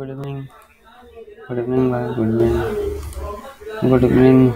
Good evening, good evening भाई, good evening, good evening.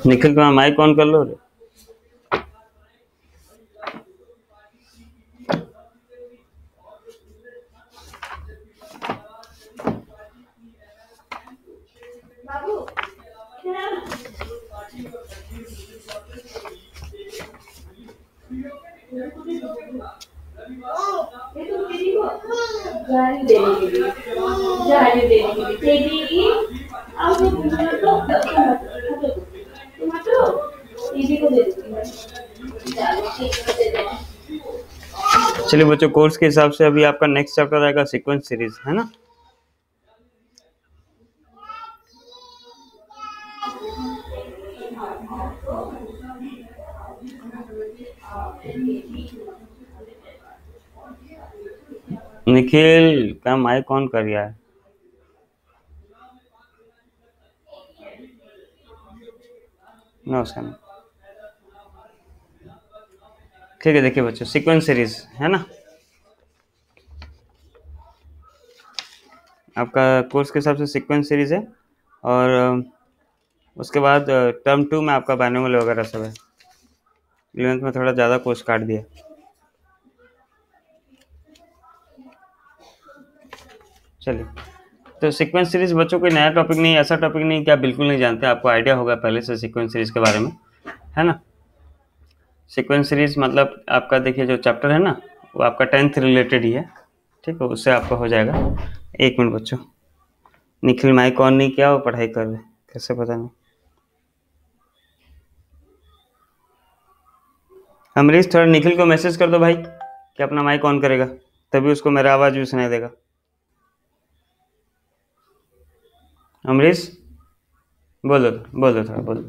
Nikhil का mic on कर लो रे। चलिए बच्चों, कोर्स के हिसाब से अभी आपका नेक्स्ट चैप्टर आएगा सीक्वेंस सीरीज, है ना। निखिल का माइक ऑन कर दिया है। नो सर, ठीक है। देखिए बच्चों, सीक्वेंस सीरीज है ना, आपका कोर्स के हिसाब से सीक्वेंस सीरीज है। और उसके बाद टर्म 2 में आपका बाइनोमियल वगैरह सब है। 11th में थोड़ा ज़्यादा कोर्स काट दिया। चलिए, तो सीक्वेंस सीरीज बच्चों कोई नया टॉपिक नहीं, ऐसा टॉपिक नहीं कि आप बिल्कुल नहीं जानते, आपको आइडिया होगा पहले से सीक्वेंस सीरीज के बारे में, है ना। सीक्वेंस सीरीज मतलब आपका देखिए जो चैप्टर है ना, वो आपका 10th रिलेटेड ही है, ठीक है। उससे आपका हो जाएगा। एक मिनट बच्चों, निखिल माइक ऑन नहीं किया, वो पढ़ाई कर रहे, कैसे पता नहीं। अमरीश थोड़ा निखिल को मैसेज कर दो भाई कि अपना माइक ऑन करेगा, तभी उसको मेरा आवाज़ भी सुनाई देगा। अमरीश बोलो, बोलो थोड़ा बोलो।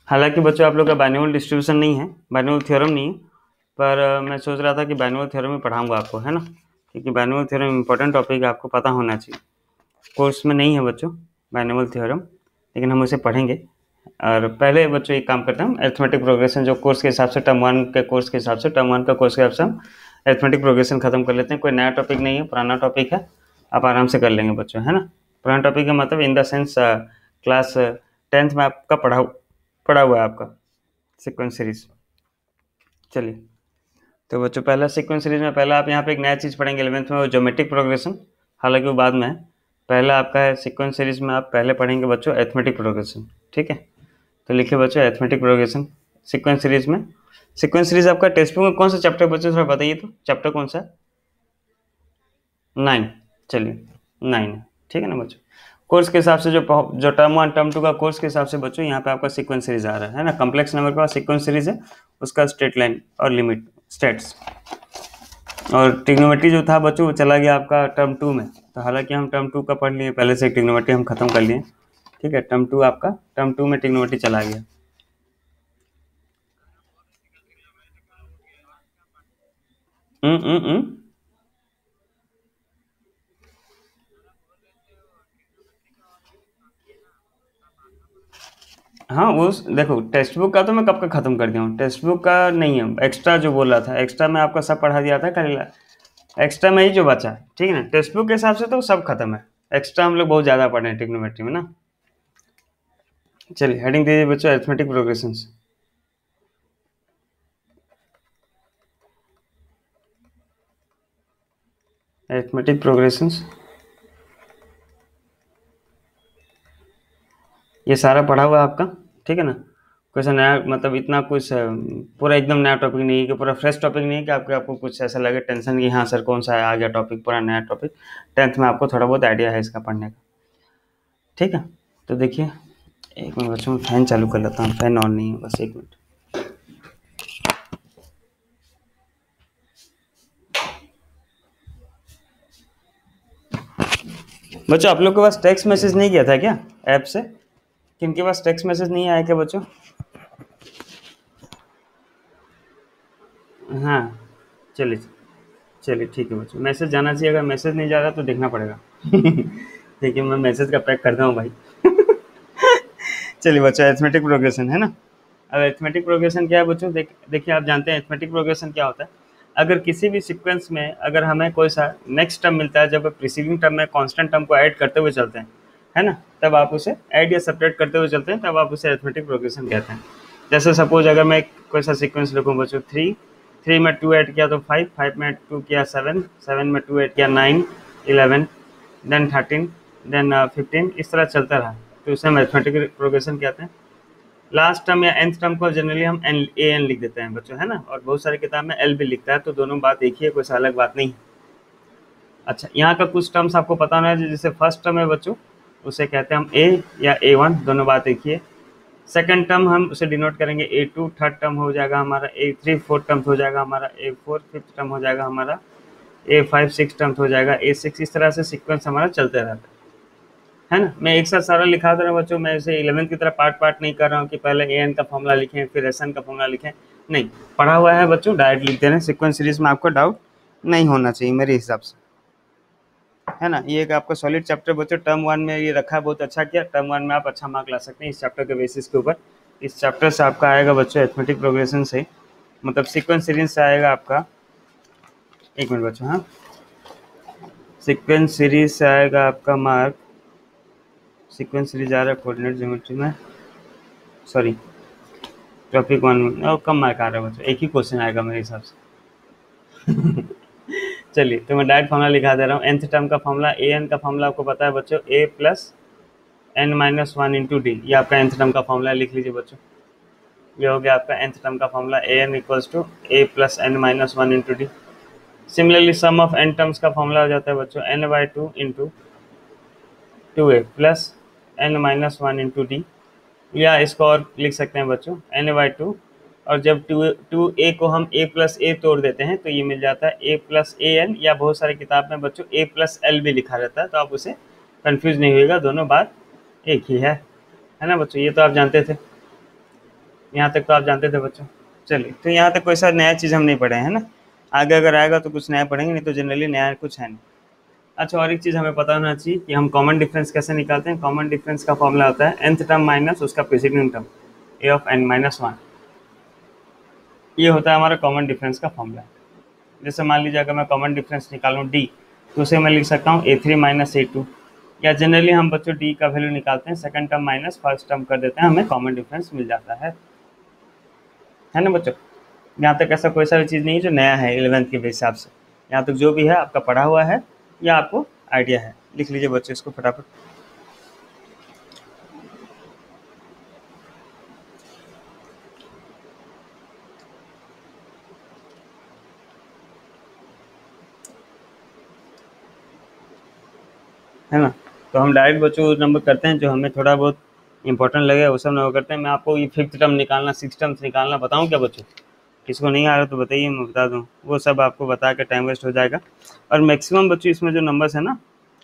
हालांकि बच्चों आप लोग का बाइनोमियल डिस्ट्रीब्यूशन नहीं है, बाइनोमियल थ्योरम नहीं है, पर मैं सोच रहा था कि बाइनोमियल थ्योरम ही पढ़ाऊंगा आपको, है ना, क्योंकि बाइनोमियल थ्योरम इंपॉर्टेंट टॉपिक है, आपको पता होना चाहिए। कोर्स में नहीं है बच्चों बाइनोमियल थ्योरम, लेकिन हम उसे पढ़ेंगे। और पहले बच्चों एक काम करते हैं, हम अरिथमेटिक प्रोग्रेशन जो कोर्स के हिसाब से टर्म 1 के कोर्स के हिसाब से, टर्म 1 का कोर्स के हिसाब से हम अरिथमेटिक प्रोग्रेशन खत्म कर लेते हैं। कोई नया टॉपिक नहीं है, पुराना टॉपिक है, आप आराम से कर लेंगे बच्चों, है ना। पुराना टॉपिक का मतलब in the sense class 10th में आपका पढ़ा हुआ है आपका सीक्वेंस सीरीज। चलिए, तो बच्चों पहला सीक्वेंस सीरीज में पहला आप यहाँ पे एक नया चीज़ पढ़ेंगे 11th में, वो ज्योमेट्रिक प्रोग्रेशन, हालांकि वो बाद में है। पहला आपका है सीक्वेंस सीरीज में आप पहले पढ़ेंगे बच्चों अरिथमेटिक प्रोग्रेशन, ठीक है। तो लिखिए बच्चों अरिथमेटिक प्रोग्रेशन सीक्वेंस सीरीज में। सीक्वेंस सीरीज आपका टेक्स्ट बुक में कौन सा चैप्टर बच्चों थोड़ा बताइए तो, चैप्टर कौन सा है? 9। चलिए 9 है, ठीक है ना बच्चों। कोर्स के हिसाब से जो टर्म 1 टर्म 2 का कोर्स के हिसाब से बच्चों यहाँ पे आपका सीक्वेंस सीरीज आ रहा है ना। कॉम्प्लेक्स नंबर का सीक्वेंस सीरीज है, उसका स्ट्रेट लाइन और लिमिट स्टेट्स। और ट्रिग्नोमेट्री जो था बच्चों वो चला गया आपका टर्म 2 में, तो हालांकि हम टर्म 2 का पढ़ लिए पहले से, ट्रिग्नोमेट्री हम खत्म कर लिए, ठीक है। टर्म 2 आपका, टर्म 2 में ट्रिग्नोमेट्री चला गया। हाँ वो देखो, टेक्स्ट बुक का तो मैं कब का ख़त्म कर दिया हूँ, टेक्स्ट बुक का नहीं है। एक्स्ट्रा जो बोल रहा था, एक्स्ट्रा में आपका सब पढ़ा दिया था, कल एक्स्ट्रा में ही जो बचा है, ठीक है ना। टेक्स्ट बुक के हिसाब से तो सब खत्म है, एक्स्ट्रा हम लोग बहुत ज़्यादा पढ़े हैं ट्रिग्नोमेट्री में ना। चलिए हेडिंग दीजिए बच्चों अरिथमेटिक प्रोग्रेशंस। अरिथमेटिक प्रोग्रेशंस ये सारा पढ़ा हुआ है आपका, ठीक है ना। कोई नया मतलब इतना कुछ पूरा एकदम नया टॉपिक नहीं है कि पूरा फ्रेश टॉपिक नहीं है कि आपको कुछ ऐसा लगे टेंशन कि हाँ सर कौन सा आ गया टॉपिक, पूरा नया टॉपिक। 10th में आपको थोड़ा बहुत आइडिया है इसका पढ़ने का, ठीक है। तो देखिए, एक मिनट बच्चों, मैं फ़ैन चालू कर लेता हूँ, फ़ैन ऑन नहीं है, बस एक मिनट। बच्चों आप लोग के पास टेक्स्ट मैसेज नहीं किया था क्या ऐप से? किनके पास टेक्स्ट मैसेज नहीं आया क्या बच्चों? हाँ, चलिए चलिए ठीक है बच्चों, मैसेज जाना चाहिए, अगर मैसेज नहीं जा रहा तो देखना पड़ेगा। ठीक है, मैं मैसेज का पैक करता हूँ भाई। चलिए बच्चों, अरिथमेटिक प्रोग्रेशन है ना। अब अरिथमेटिक प्रोग्रेशन क्या है बच्चों? देखिए आप जानते हैं अरिथमेटिक प्रोग्रेशन क्या होता है। अगर किसी भी सीक्वेंस में अगर हमें कोई सा नेक्स्ट टर्म मिलता है, जब प्रीसीडिंग टर्म में कांस्टेंट टर्म को ऐड करते हुए चलते हैं, है ना, तब आप उसे ऐड या सब्ट्रैक्ट करते हुए चलते हैं, तब आप उसे अरिथमेटिक प्रोग्रेशन कहते हैं। जैसे सपोज अगर मैं कोई सा सीक्वेंस लिखूँ बच्चों, 3 में 2 ऐड किया तो 5, 5 में 2 किया 7, 7 में 2 ऐड किया 9, 11, देन 13, देन 15, इस तरह चलता रहा, तो उसे हम अरिथमेटिक प्रोग्रेशन कहते हैं। लास्ट टर्म या nth टर्म को जनरली हम एन लिख देते हैं बच्चों, है ना, और बहुत सारी किताब में एल भी लिखता है, तो दोनों बात एक ही है, कोई सा अलग बात नहीं। अच्छा, यहाँ का कुछ टर्म्स आपको पता होना है, जैसे फर्स्ट टर्म है बच्चों, उसे कहते हैं हम ए या A1, दोनों बात एक ही है। सेकंड टर्म हम उसे डिनोट करेंगे A2, थर्ड टर्म हो जाएगा हमारा A3, फोर्थ टर्म हो जाएगा हमारा A4, फिफ्थ टर्म हो जाएगा हमारा A5, सिक्स टर्म हो जाएगा A6, इस तरह से सीक्वेंस हमारा चलते रहता है ना। मैं एक साथ सारा लिखा दे रहा हूँ बच्चों, मैं इसे 11th की तरह पार्ट पार्ट नहीं कर रहा हूँ कि पहले an का फॉर्मूला लिखें फिर sn का फॉर्मूला लिखें, नहीं, पढ़ा हुआ है बच्चों, डायरेक्ट लिख दे रहे हैं। सीक्वेंस सीरीज में आपको डाउट नहीं होना चाहिए मेरे हिसाब से, है ना। ये एक आपका सॉलिड चैप्टर बच्चों, टर्म 1 में ये रखा है, बहुत अच्छा किया, टर्म 1 में आप अच्छा मार्क ला सकते हैं इस चैप्टर के बेसिस के ऊपर। इस चैप्टर से आपका आएगा बच्चों अरिथमेटिक प्रोग्रेशन से, मतलब सीक्वेंस सीरीज से आएगा आपका, एक मिनट बच्चों, हाँ, सीक्वेंस सीरीज से आएगा आपका मार्क, सीक्वेंस सीरीज आ रहा है कोऑर्डिनेट ज्योमेट्री में, सॉरी टॉपिक 1 में, और कम मार्क आ रहा है बच्चों, एक ही क्वेश्चन आएगा मेरे हिसाब से। चलिए, तो मैं डायरेक्ट फॉर्मूला लिखा दे रहा हूँ। nth टर्म का फॉर्मूला ए एन का फॉर्मूला आपको पता है बच्चों, a plus n minus one into D, ये आपका nth टर्म का फॉर्मूला, लिख लीजिए बच्चों। ये हो गया आपका nth टर्म का formula, a n equals to a plus n minus one into d. Similarly sum of n terms का फॉर्मूला हो जाता है बच्चों n/2 into 2a plus n minus one into d, या इसको और लिख सकते हैं बच्चों n/2, और जब टू ए को हम a प्लस ए तोड़ देते हैं तो ये मिल जाता है a प्लस ए एन, या बहुत सारी किताब में बच्चों a प्लस एल भी लिखा रहता है, तो आप उसे कंफ्यूज नहीं होगा, दोनों बात एक ही है ना बच्चों। ये तो आप जानते थे, यहाँ तक तो आप जानते थे बच्चों। चलिए, तो यहाँ तक कोई सा नया चीज़ हम नहीं पढ़े हैं ना, आगे अगर आएगा तो कुछ नया पढ़ेंगे, नहीं तो जनरली नया कुछ है नहीं। अच्छा, और एक चीज़ हमें पता होना चाहिए कि हम कॉमन डिफरेंस कैसे निकालते हैं। कॉमन डिफरेंस का फॉर्मूला होता है nth टर्म माइनस उसका preceding term a of n minus one, ये होता है हमारा कॉमन डिफरेंस का फॉर्मूला। जैसे मान लीजिए अगर मैं कॉमन डिफरेंस निकालूँ d, तो उसे मैं लिख सकता हूँ A3 माइनस A2, या जनरली हम बच्चों d का वैल्यू निकालते हैं, second term minus first term कर देते हैं, हमें कॉमन डिफरेंस मिल जाता है ना बच्चों। यहाँ तक ऐसा कोई सा भी चीज़ नहीं है जो नया है 11th के हिसाब से, यहाँ तक जो भी है आपका पढ़ा हुआ है या आपको आइडिया है। लिख लीजिए बच्चों इसको फटाफट। है ना, तो हम डायरेक्ट बच्चों उस नंबर करते हैं जो हमें थोड़ा बहुत इंपॉर्टेंट लगे, वो सब नंबर करते हैं। मैं आपको ये फिफ्थ टर्म निकालना, सिक्स टर्म्स निकालना बताऊं क्या बच्चों? किसको नहीं आ रहा तो बताइए, मैं बता दूं, वो सब आपको बता के टाइम वेस्ट हो जाएगा। और मैक्सिमम बच्चों इसमें जो नंबर्स है ना,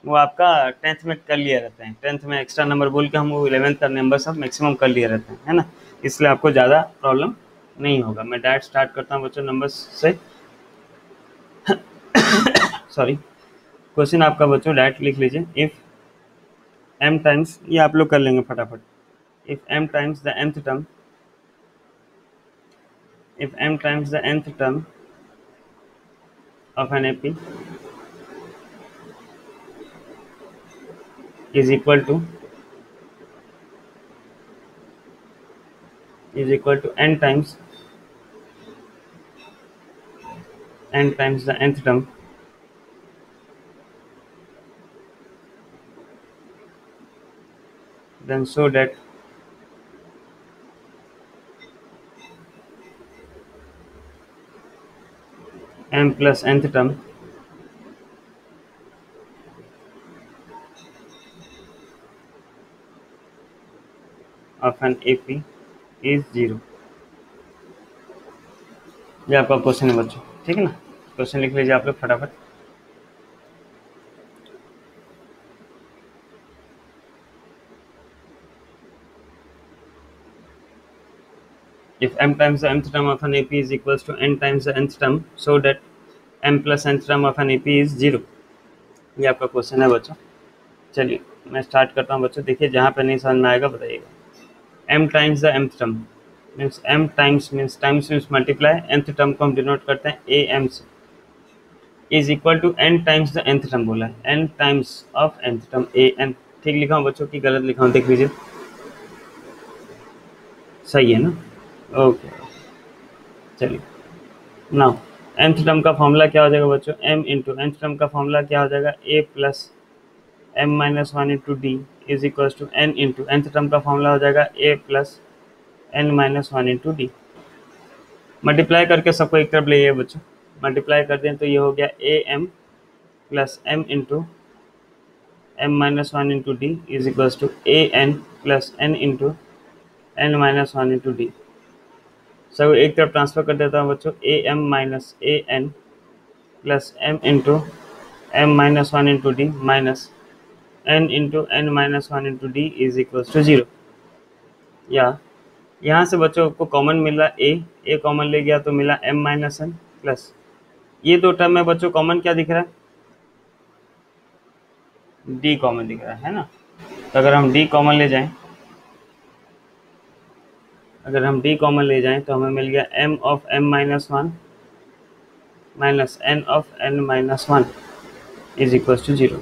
वो आपका 10th में कर लिए रहते हैं, 10th में एक्स्ट्रा नंबर बोल के हम वो 11th का नंबर सब मैक्सिमम कर लिए रहते हैं, है ना, इसलिए आपको ज़्यादा प्रॉब्लम नहीं होगा। मैं डायरेक्ट स्टार्ट करता हूँ बच्चों नंबर से। सॉरी, क्वेश्चन आपका बच्चों डायरेक्ट लिख लीजिए, इफ़ m टाइम्स, ये आप लोग कर लेंगे फटाफट, if m times the nth term, if m times the nth term of an AP is equal to n times the nth term, then show that m plus nth term of an AP is 0। ये आपका question है बच्चों, ठीक है ना। Question लिख लीजिए आप लोग फटाफट। If m times the nth term of an AP is equals to n times the nth term, so that m plus nth term of an AP is 0। ये आपका क्वेश्चन है बच्चों। चलिए मैं स्टार्ट करता हूँ बच्चों। देखिए जहाँ पे नहीं समझ में आएगा बताइएगा। m times the mth term means m times means multiply, nth term को हम डिनोट करते हैं am से, is equal to n times the nth term बोला है, n times of nth term an। ठीक लिखा हूँ बच्चों कि गलत लिखा हूँ देख लीजिए, सही है ना। ओके चलिए नाउ nth टर्म का फॉर्मूला क्या हो जाएगा बच्चों, m इंटू nth टर्म का फॉर्मूला क्या हो जाएगा, a plus m minus one into D is equal to n into nth term का फॉर्मूला हो जाएगा a plus n minus one into d. Multiply करके सबको एक तरफ ले आइए बच्चों। मल्टीप्लाई कर दें तो ये हो गया a m plus m into m minus one into D is equals to a n plus n into n minus one into d. सब एक तरफ ट्रांसफर कर देता हूँ बच्चों, a m minus a n plus m into m minus one into d minus n into n minus one into D is equals to 0। या यहाँ से बच्चों को कॉमन मिला ए कॉमन ले गया तो मिला एम माइनस एन प्लस ये दो टर्म में बच्चों कॉमन क्या दिख रहा है, डी कॉमन दिख रहा है ना। तो अगर हम डी कॉमन ले जाएं, तो हमें मिल गया m of m minus one minus n of n minus one is equal to 0।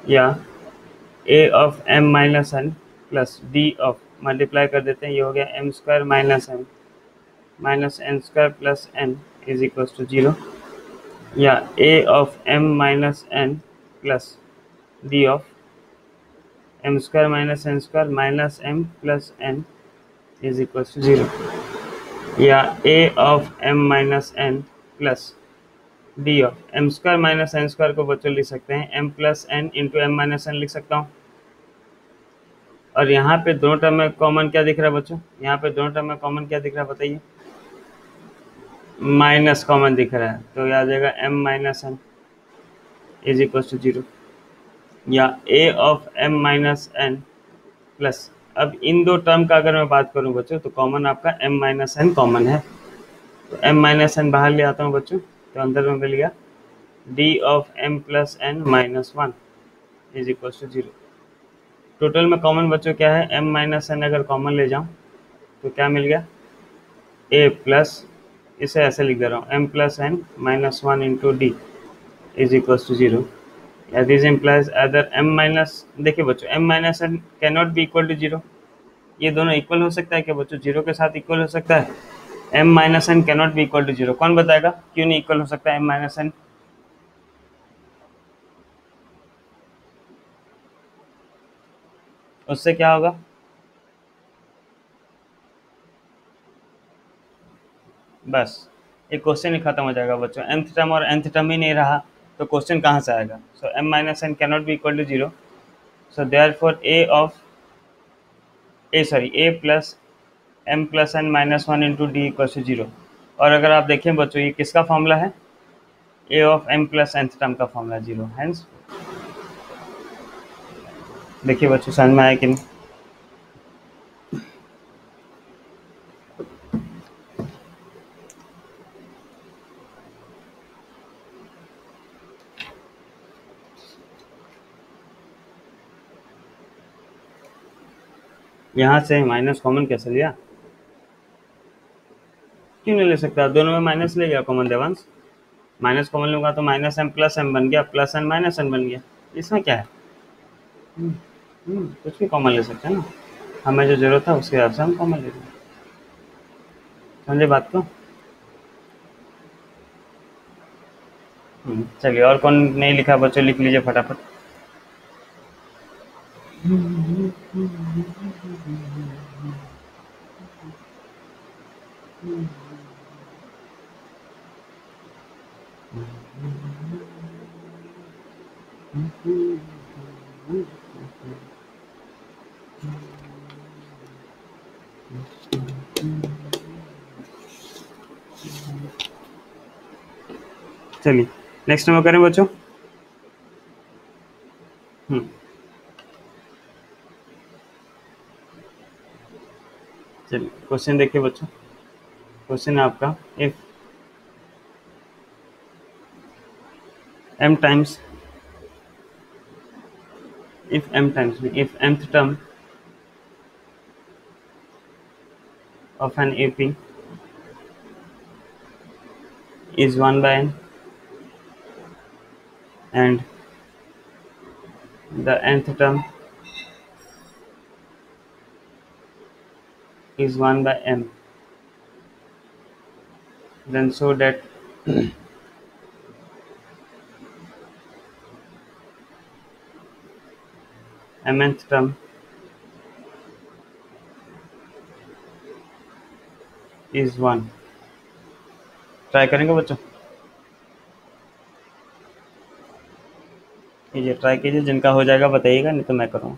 या a of m minus n plus d of, multiply कर देते हैं, ये हो गया m square minus m minus n square plus n is equal to 0। या a of m minus n plus d of m square minus n square minus m plus n is equal to 0। या a of m minus n plus d of m square minus n square को बच्चों लिख सकते हैं m plus n into m minus n लिख सकता हूँ। और यहाँ पे दोनों टर्म में कॉमन क्या दिख रहा है बच्चों, यहाँ पे दोनों टर्म में कॉमन क्या दिख रहा है बताइए, माइनस कॉमन दिख रहा है, तो यह आ जाएगा m minus n is equal to 0। या a of m minus n plus, अब इन दो टर्म का अगर मैं बात करूं बच्चों तो कॉमन आपका m माइनस n कॉमन है, तो m माइनस n बाहर ले आता हूं बच्चों, तो अंदर में मिल गया d of m plus n minus one is equal to 0। Total में कॉमन बच्चों क्या है, m माइनस n अगर कॉमन ले जाऊं तो क्या मिल गया, a प्लस, इसे ऐसे लिख दे रहा हूँ m plus n minus one into D is equal to 0। This implies other m minus, देखिए बच्चों m minus n cannot be equal to 0। ये दोनों इक्वल हो सकता है क्या बच्चों, 0 के साथ इक्वल हो सकता है, m minus n cannot be equal to 0। कौन बताएगा क्यों नहीं इक्वल हो सकता है m माइनस n, उससे क्या होगा, बस ये क्वेश्चन ही खत्म हो जाएगा बच्चों। nth टर्म और nth टर्म ही नहीं रहा तो क्वेश्चन कहाँ से आएगा। So m minus n cannot be equal to 0, so therefore a plus m plus n minus one into d equal to 0। और अगर आप देखें बच्चों ये किसका फॉर्मूला है, a of m plus nth term का फॉर्मूला 0। हैंस देखिए बच्चों समझ में आया कि नहीं। यहाँ से माइनस कॉमन कैसे लिया, क्यों नहीं ले सकता, दोनों में माइनस ले गया कॉमन देवांश, माइनस कॉमन लूँगा तो माइनस m प्लस m बन गया, प्लस n माइनस n बन गया, इसमें क्या है, कुछ भी कॉमन ले सकते हैं ना, हमें जो जरूरत है उसके हिसाब से हम कॉमन ले लेंगे। समझे बात को। चलिए और कौन नहीं लिखा बच्चों लिख लीजिए फटाफट। चलिए नेक्स्ट नंबर करें बच्चों। चलिए क्वेश्चन देखिए बच्चों। क्वेश्चन है आपका, if m times if mth term of an AP is 1 by n and the nth term is 1 by m, then show that mth term is 1। Try करेंगे बच्चों, कीजिए, ट्राई कीजिए, जिनका हो जाएगा बताइएगा, नहीं तो मैं करूँगा।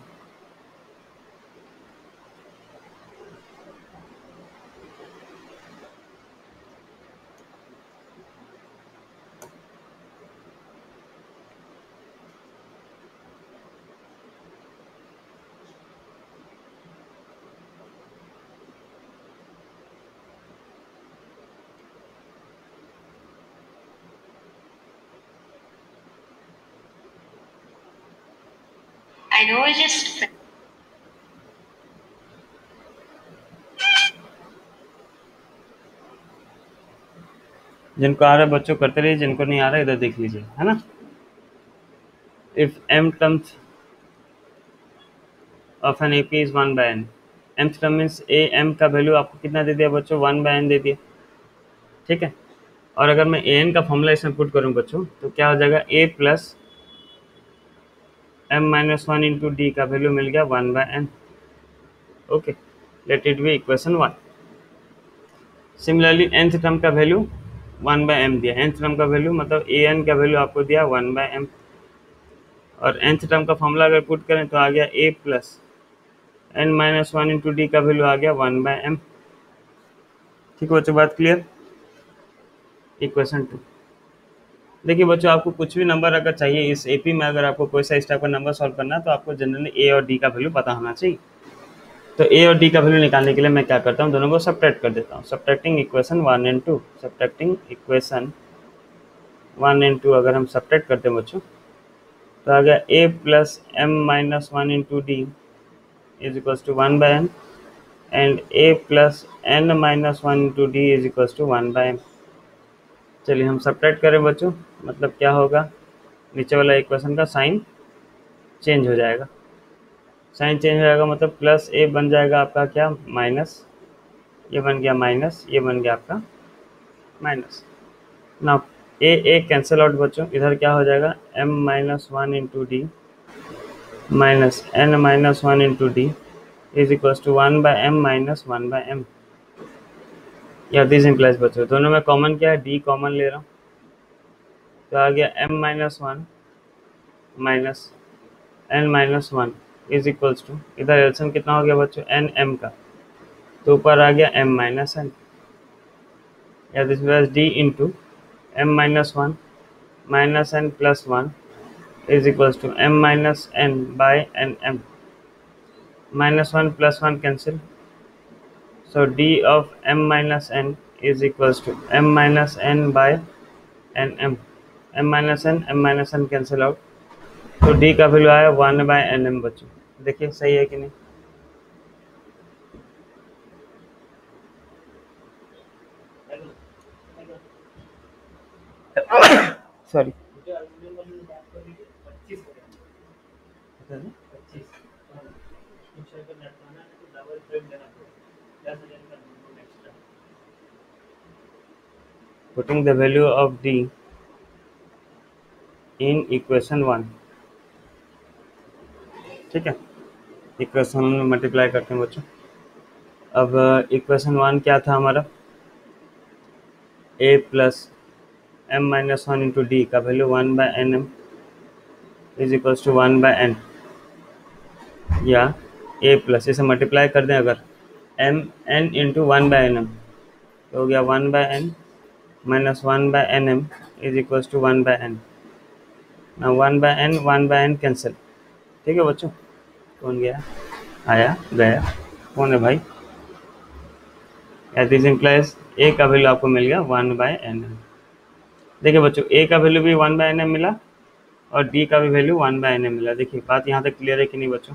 I know I just जिनको आ रहा है बच्चों करते रहिए, जिनको नहीं आ रहा है इधर देख लीजिए, है ना। If m terms of an AP is 1 by n, mth term means a m का वैल्यू आपको कितना दे दिया बच्चों, 1 by n दे दिया, ठीक है। और अगर मैं an का फॉर्मूला इसमें पुट करूँ बच्चों तो क्या हो जाएगा, a plus m minus 1 into d का वैल्यू मिल गया 1 by n। Okay, late it be equation 1। Similarly nth term का वैल्यू 1 by m दिया, nth टर्म का वैल्यू मतलब an का वैल्यू आपको दिया 1 by m, और nth टर्म का फॉर्मूला अगर पुट करें तो आ गया a plus n minus 1 into d का वैल्यू आ गया 1 by m। ठीक है बच्चों, बात क्लियर। इक्वेशन 2। देखिए बच्चों, आपको कुछ भी नंबर अगर चाहिए इस एपी में, अगर आपको कोई सा इस टाइप का नंबर सॉल्व करना है तो आपको जनरली ए और डी का वैल्यू पता होना चाहिए। तो ए और डी का वैल्यू निकालने के लिए मैं क्या करता हूँ, दोनों को सब्ट्रैक्ट कर देता हूँ। Subtracting equation 1 and 2, subtracting equation 1 and 2 अगर हम सब्ट्रैक्ट करते हैं बच्चों तो आ गया a plus m minus 1 into D is equals to 1 by n, and a plus n minus 1 into D is equals to 1 by m. चलिए हम सब्ट्रैक्ट करें बच्चों, मतलब क्या होगा, नीचे वाला इक्वेशन का साइन चेंज हो जाएगा। साइन चेंज हो जाएगा मतलब प्लस ए बन जाएगा आपका क्या, माइनस, ये बन गया माइनस, ये बन गया आपका माइनस। ना ए कैंसिल आउट बच्चों, इधर क्या हो जाएगा, m minus 1 into d minus n minus 1 into D is equals to 1 by m minus 1 by m। या दिस इम्प्लाइज बच्चों, दोनों में कॉमन क्या है, d कॉमन ले रहा हूँ तो आ गया m minus 1 minus n minus 1 is equals to, इधर एलसीएम कितना हो गया बच्चों, n m का, तो ऊपर आ गया m माइनस n, या this was d into m minus 1 minus n plus 1 is equals to m minus n by nm, minus 1 plus 1 cancel, so d of m minus n is equals to m minus n by nm, m minus n cancel out, तो d का value आया 1 by nm बच्चों। देखिए सही है कि नहीं, sorry putting the value of d in equation 1, ठीक है, इक्वेशन में मल्टीप्लाई करते हैं बच्चों। अब इक्वेशन 1 क्या था हमारा, a plus m minus 1 into d का value 1 by n m is equals to 1/n, या a प्लस, इसे मल्टीप्लाई कर दें अगर m n इंटू 1/nm, तो हो गया 1/n minus 1/nm is equals to 1/n। ना 1/n कैंसिल। ठीक है बच्चों, कौन गया, आया गया, कौन है भाई, दिस इम्प्लाइज a का वैल्यू आपको मिल गया 1/nm। देखिए बच्चों, a का वैल्यू भी 1/nm मिला और d का भी वैल्यू 1/nm मिला। देखिए बात यहाँ तक क्लियर है कि नहीं बच्चों।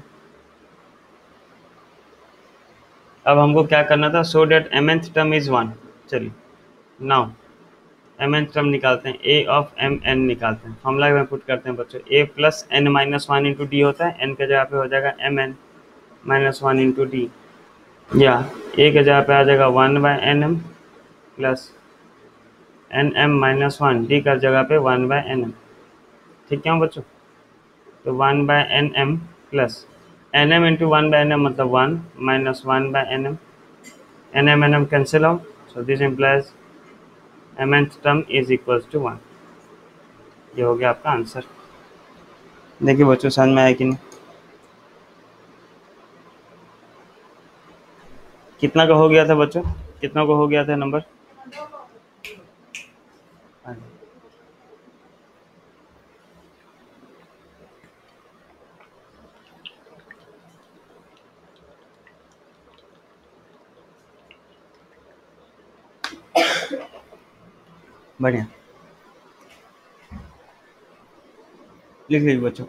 अब हमको क्या करना था, so date mth term is 1। चलिए नाउ mth टर्म निकालते हैं, a ऑफ mn निकालते हैं, फॉर्मूला में पुट करते हैं बच्चों, a plus n minus 1 into D होता है, n के जगह पे हो जाएगा mn माइनस 1 इंटू डी, या a के जगह पे आ जाएगा 1/nm plus nm minus 1, D का जगह पे 1/nm। ठीक है बच्चों, तो 1/nm plus nm into 1/nm मतलब 1 minus 1/nm, nm nm cancel out, so this implies mth term is equals to 1। ये हो गया आपका आंसर। देखिए बच्चों समझ में आया कि नहीं, कितना का हो गया था बच्चों, कितना का हो गया था नंबर, बढ़िया, लिख लीजिए बच्चों,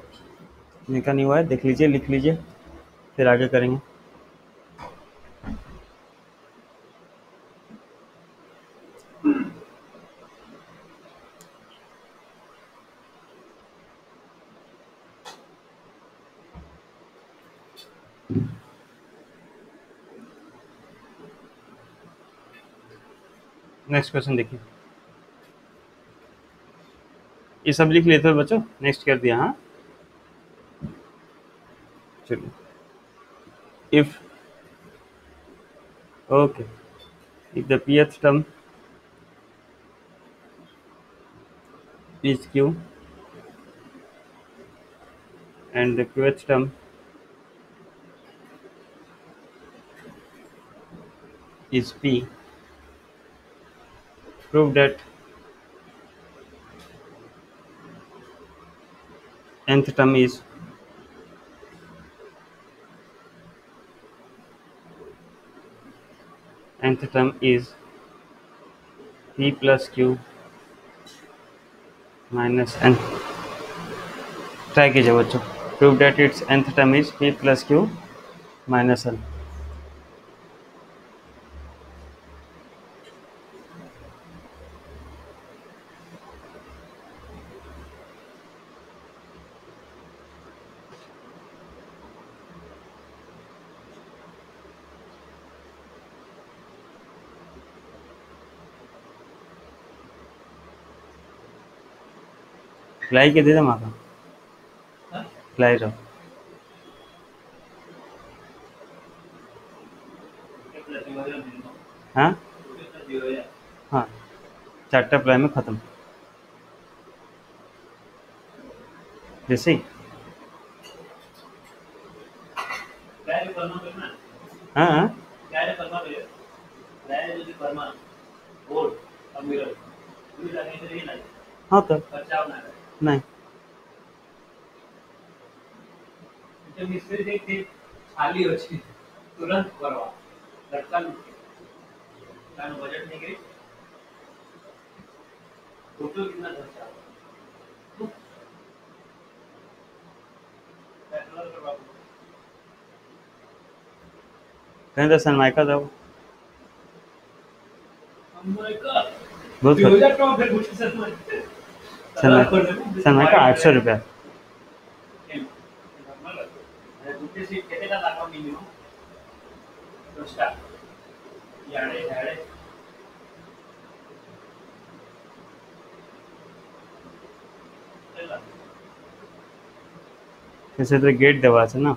लिखा नहीं हुआ है देख लीजिए, लिख लीजिए, फिर आगे करेंगे। नेक्स्ट क्वेश्चन देखिए, ये सब लिख लेते हो बच्चों, नेक्स्ट कर दिया, हाँ चलिए, if okay, if the pth term is q and the qth term is p, prove that nth term is p plus q minus n। Try कीजिए बच्चों, prove that it's nth term is p plus q minus n। Fly के दे दे माता, fly रहो, हाँ हाँ, charter ply में खत्म, जैसे ही हाँ हाँ हाँ तो नहीं तुरंत करवा लटका बजट नहीं गई टोटल कितना खर्चा कहीं तो सनमाइका दो, बहुत सनमाइका 800 रुपया, जैसे तो गेट दवा से ना,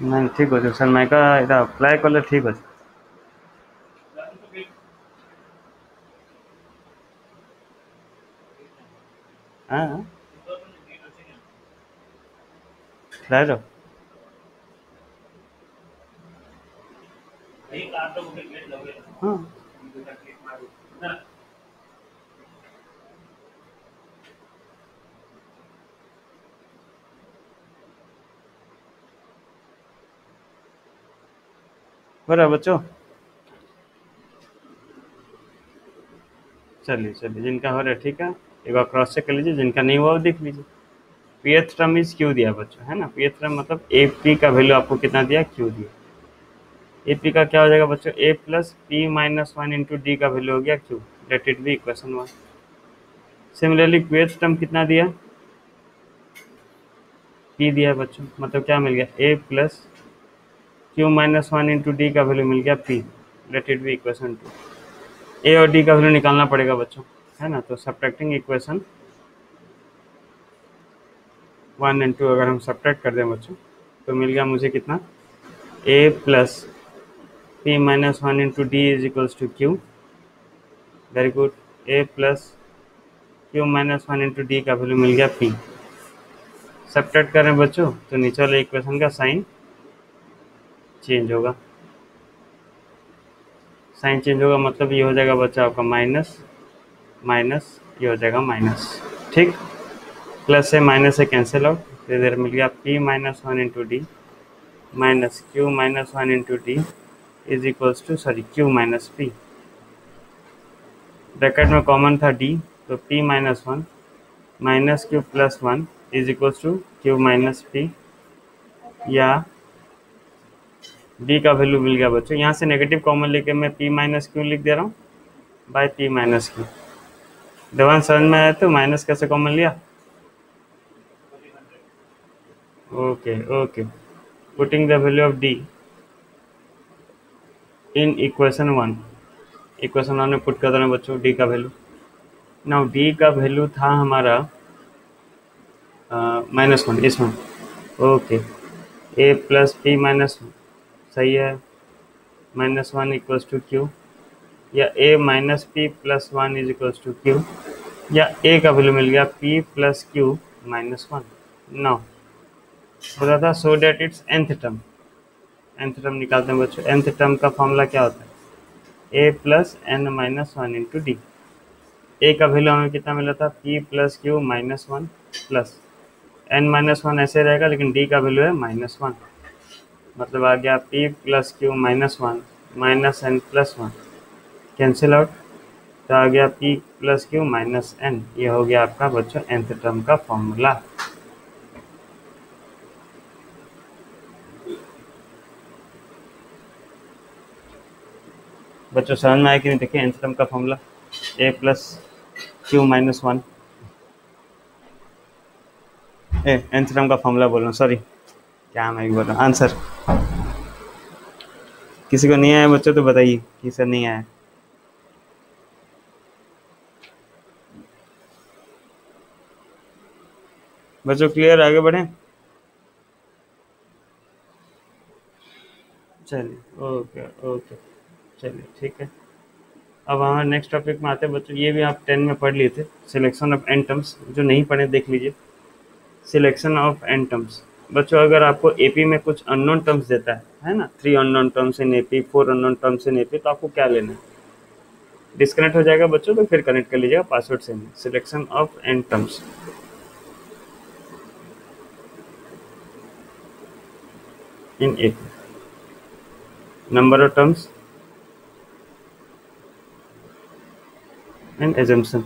नहीं ठीक हो जाए सनमाइका इधर फ्लाई कलर ठीक हो जाए। हाँ रह हाँ बराबर बच्चों। चलिए चलिए, जिनका हो रहा है ठीक है, एक बार क्रॉस चेक कर लीजिए, जिनका नहीं हुआ वो देख लीजिए। पीएथ टर्म इज क्यू दिया बच्चों, है ना। पीएथ टर्म मतलब ए पी का वैल्यू आपको कितना दिया, क्यू दिया। ए पी का क्या हो जाएगा बच्चों, a plus p minus one into d का वैल्यू हो गया q, let it be equation 1। Similarly pth term कितना दिया, पी दिया है बच्चों, मतलब क्या मिल गया, a plus q minus one into d का वैल्यू मिल गया p, let it be equation 2। A और डी का वैल्यू निकालना पड़ेगा बच्चों, है ना। तो सब्ट्रैक्टिंग इक्वेशन 1 एंड 2 अगर हम सब्ट्रैक्ट कर दें बच्चों, तो मिल गया मुझे कितना, a plus p minus one into D is equals to q, very good. A plus q minus one into d का वैल्यू मिल गया पी। सब्ट्रैक्ट करें बच्चों तो नीचे वाले इक्वेशन का साइन चेंज होगा, साइन चेंज होगा मतलब ये हो जाएगा बच्चा आपका माइनस माइनस, ये हो जाएगा माइनस, ठीक। प्लस से माइनस से कैंसिल आउट, तो इधर मिल गया p minus one into d minus q minus one into D is equals to, sorry, q minus p. Bracket में कॉमन था डी, तो p minus one minus q plus one is equals to q minus p, या d का value मिल गया बच्चों। यहाँ से नेगेटिव कॉमन लेके मैं पी माइनस क्यू लिख दे रहा हूँ बाय पी माइनस क्यू। देवान समझ में आया, तो माइनस कैसे कॉमन लिया, okay okay. Putting the value of d in equation 1, equation 1 में पुट कर देना बच्चों डी का वैल्यू। नाउ डी का वैल्यू था हमारा -1 इसमें, ओके। ए प्लस पी माइनस, सही है, -1 इक्वल्स टू क्यू, या a minus p plus one is equals to q, या ए का वैल्यू मिल गया p plus q minus one. Now बोला था so that it's nth term, nth term निकालते हैं बच्चों। nth टर्म का फॉर्मूला क्या होता है, a plus n minus one into d. A का वैल्यू हमें कितना मिला था, p plus q minus one, plus n minus one ऐसे रहेगा, लेकिन डी का वैल्यू है -1, मतलब आ गया p plus q minus one minus n plus one, cancel out, तो आ गया p plus q minus n. ये हो गया आपका बच्चों nth टर्म का फॉर्मूला। बच्चों समझ में आया कि नहीं, देखिए nth टर्म का formula, a plus q minus one, nth term का फॉर्मूला बोल रहा हूँ, सॉरी, क्या मैं बोल रहा हूँ, आंसर। किसी को नहीं आया बच्चों तो बताइए, किसी नहीं आया। बच्चों क्लियर, आगे बढ़ें, चलिए ओके ओके, चलिए ठीक है। अब हमारे नेक्स्ट टॉपिक में आते हैं बच्चों, ये भी आप 10 में पढ़ लिए थे, सिलेक्शन ऑफ एन टर्म्स। जो नहीं पढ़े देख लीजिए, सिलेक्शन ऑफ एन टर्म्स। बच्चों अगर आपको एपी में कुछ अननोन टर्म्स देता है ना, 3 unknown terms in AP, 4 unknown terms in AP, तो आपको क्या लेना है, डिस्कनेक्ट हो जाएगा बच्चों, तो फिर कनेक्ट कर लीजिएगा पासवर्ड से। Selection of n terms, in AP, number of terms and assumption.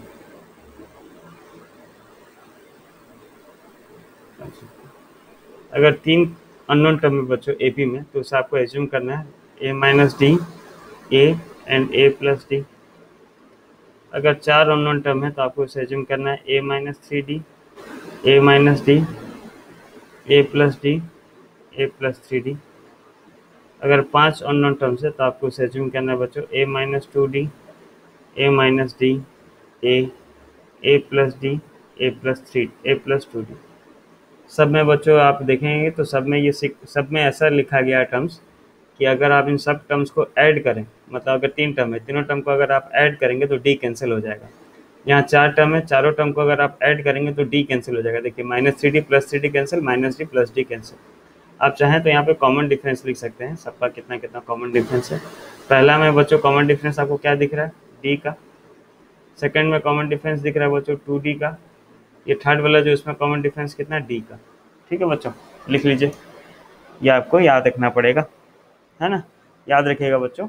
अगर 3 अननोन टर्म है बच्चों एपी में, तो उसे आपको एज्यूम करना है a minus d, a and a plus d. अगर 4 अननोन टर्म है तो आपको इसे एज्यूम करना है a minus three D, A minus d, A plus D, A plus three D. अगर 5 अननोन टर्म्स है तो आपको इसे एज्यूम करना है बच्चों ए माइनस टू डी, ए माइनस डी, ए प्लस डी, ए प्लस थ्री, ए प्लस टू डी। सब में बच्चों आप देखेंगे तो सब में सब में ऐसा लिखा गया है टर्म्स कि अगर आप इन सब टर्म्स को ऐड करें, मतलब अगर 3 टर्म है, तीनों टर्म को अगर आप ऐड करेंगे तो डी कैंसिल हो जाएगा। यहाँ 4 टर्म है, चारों टर्म को अगर आप ऐड करेंगे तो डी कैंसिल हो जाएगा। देखिए -3d plus 3d cancel, -d plus D cancel. आप चाहें तो यहाँ पे कॉमन डिफरेंस लिख सकते हैं, सबका कितना कितना कॉमन डिफरेंस है। पहला में बच्चों कॉमन डिफरेंस आपको क्या दिख रहा है, डी का। सेकंड में कॉमन डिफरेंस दिख रहा है बच्चों 2d का। ये थर्ड वाला जो इसमें कॉमन डिफरेंस कितना है, डी का। ठीक है बच्चों, लिख लीजिए, ये आपको याद रखना पड़ेगा, है ना, याद रखिएगा बच्चों।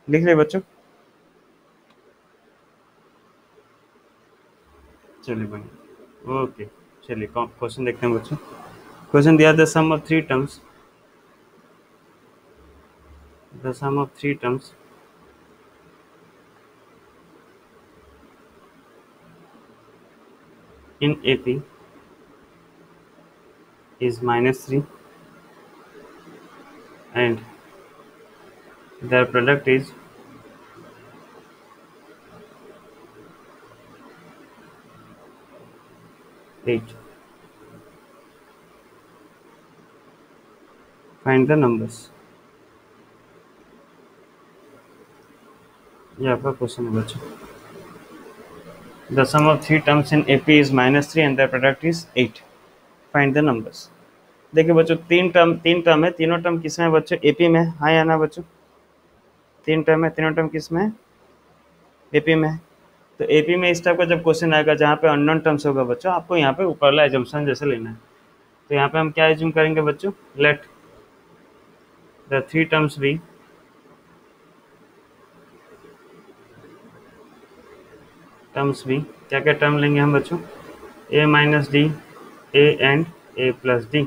लिख रहे बच्चों, चलिए बढ़िया, ओके। चलिए क्वेश्चन देखते हैं बच्चों। क्वेश्चन दिया, the sum of three terms, the sum of three terms in AP is -3 and their product is 8. Find the numbers. ये आपका क्वेश्चन है बच्चों। The sum of three terms in AP is -3 and their product is 8. Find the numbers. देखिए बच्चों, तीन term है, तीनों term किस में है बच्चों, AP में है, हाँ या ना बच्चों। तीन टर्म है, तीनों टर्म किस में है, AP में है। तो AP में इस टाइप का जब क्वेश्चन आएगा जहाँ पे अननोन टर्म्स होगा बच्चों, आपको यहाँ पे ऊपर वाला एजम्पशन जैसे लेना है। तो यहाँ पे हम क्या एज्यूम करेंगे बच्चों, let the three terms be क्या क्या टर्म लेंगे हम बच्चों, a minus d, a and a plus d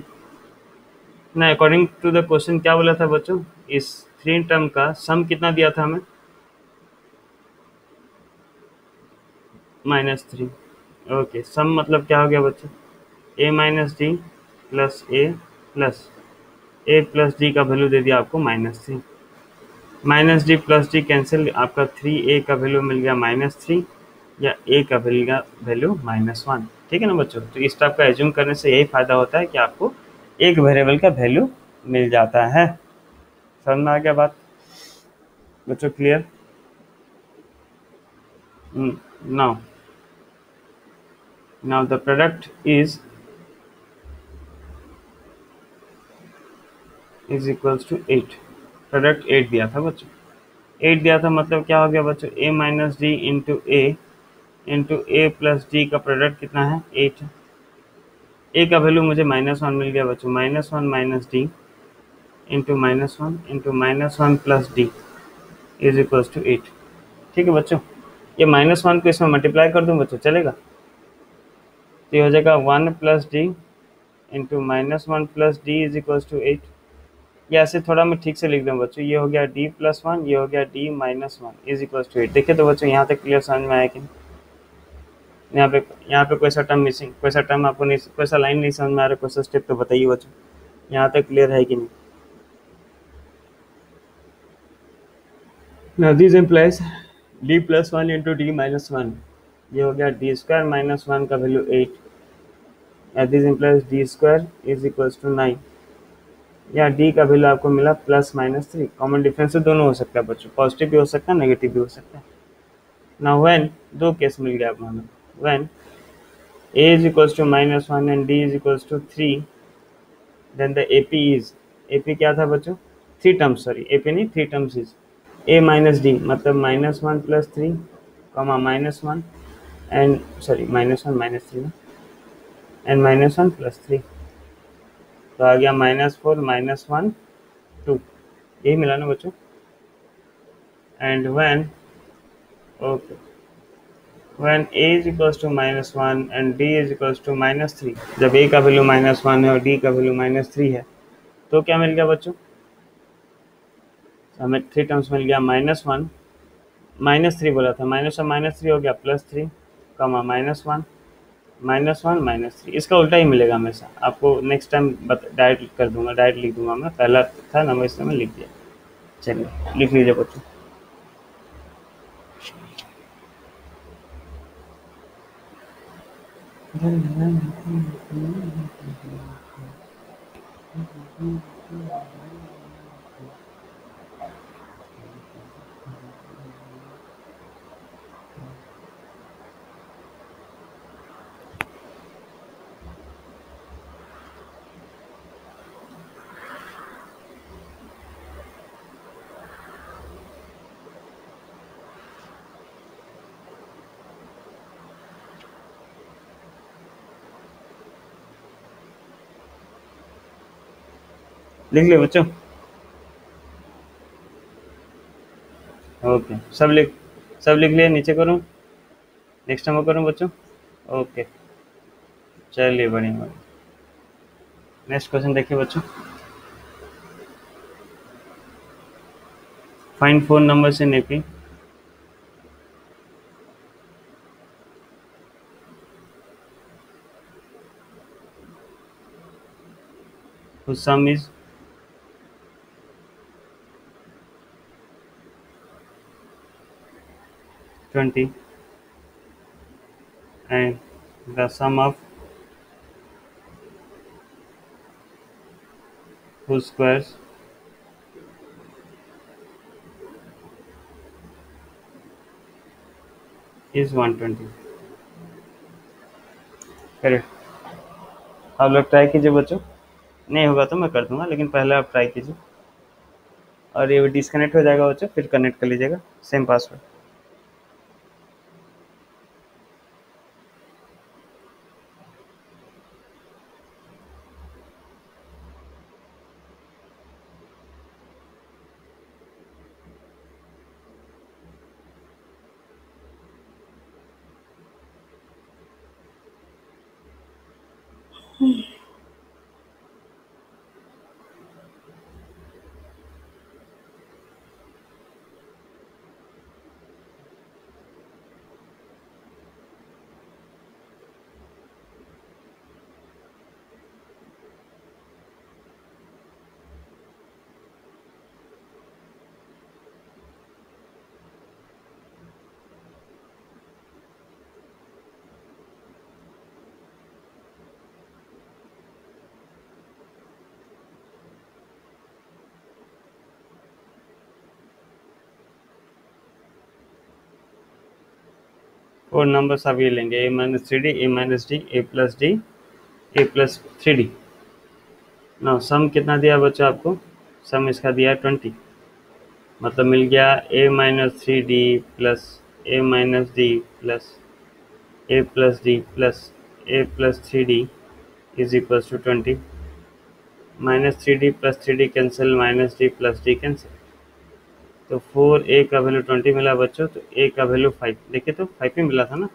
ना। अकॉर्डिंग टू द क्वेश्चन क्या बोला था बच्चों, इस थ्री टर्म का सम कितना दिया था हमें, -3। ओके, सम मतलब क्या हो गया बच्चों, a minus D plus a plus d का वैल्यू दे दिया आपको -3। -d प्लस डी कैंसिल, आपका 3a का वैल्यू मिल गया -3 या a का वैल्यू -1। ठीक है ना बच्चों। तो इस टाइप का एज्यूम करने से यही फायदा होता है कि आपको एक वेरिएबल का वैल्यू मिल जाता है। समझ में आ गया बात बच्चों, clear. Now the product is equals to 8। Product 8 दिया था बच्चों, 8 दिया था मतलब क्या हो गया बच्चों, a minus d into A plus d का प्रोडक्ट कितना है, 8 है। ए का वैल्यू मुझे -1 मिल गया बच्चों, -1 minus d into -1 plus d is equals to 8। ठीक है बच्चों, ये -1 को इसमें मल्टीप्लाई कर दूं बच्चों, चलेगा। तो ये हो जाएगा 1 plus d into -1 plus d is equals to 8। या ऐसे थोड़ा मैं ठीक से लिख दूँ बच्चों, ये हो गया d प्लस 1, ये हो गया d minus 1 is equals to 8। देखिए तो बच्चों यहाँ तक क्लियर समझ में आया कि यहाँ पे कोई सा टर्म मिसिंग, कोई सा टर्म आपको नहीं, कोई सा लाइन नहीं समझ में आ रहा, कोई सा स्टेप तो बताइए बच्चों, यहाँ तक क्लियर है कि नहीं। Now this implies d plus 1 into d minus 1, ये हो गया d स्क्वायर माइनस 1 का value 8। This implies d square is equals to 9। या d का वैल्यू आपको मिला +-3। कॉमन डिफरेंस से दोनों हो सकता है बच्चों, पॉजिटिव भी हो सकता है, नेगेटिव भी हो सकता है। नाउ व्हेन, दो केस मिल गया आपको हमें, when a is equals to -1 and d is equals to 3, then the AP क्या था बच्चों, थ्री टर्म्स, सॉरी AP नहीं, three terms is a minus D मतलब -1 plus 3 -1 and sorry -1 and -1 plus 3, तो आ गया -4 -1 2, यही मिला ना बच्चों। And when, okay, when a is equals to -1 and d is equals to -3, जब a का वैल्यू -1 है और d का वैल्यू -3 है तो क्या मिल गया बच्चों? हमें 3 टर्म्स मिल गया, -1 -3 बोला था, -3 हो गया +3 कमा -1 -1 -3, इसका उल्टा ही मिलेगा हमेशा आपको। नेक्स्ट टाइम डायरेक्ट कर दूंगा, डायरेक्ट लिख दूंगा मैं, पहला था नंबर इसमें मैं लिख दिया। चलिए लिख लीजिए बच्चों। लिख लिया बच्चों? ओके, सब लिख लिया? नीचे करूँ, नेक्स्ट नंबर करूँ बच्चों? ओके चलिए बढ़िया। नेक्स्ट क्वेश्चन देखिए बच्चों, find 4 numbers in AP whose sum is 20 and the sum of whose squares is 120। Correct, आप लोग ट्राई कीजिए बच्चों, नहीं होगा तो मैं कर दूंगा, लेकिन पहले आप ट्राई कीजिए। और ये डिस्कनेक्ट हो जाएगा बच्चों, फिर कनेक्ट कर लीजिएगा, सेम पासवर्ड। और नंबर्स आप ये लेंगे a-3d, a-d, a+d, a+3d। ना सम कितना दिया बच्चों आपको? सम इसका दिया 20, मतलब मिल गया a-3d plus a-d plus a+d plus a+3d is equal to 20। -3d plus 3d cancel, -d plus d cancel, तो 4a का वैल्यू 20 मिला बच्चों, तो a का वैल्यू 5, देखिए तो 5 ही मिला था ना।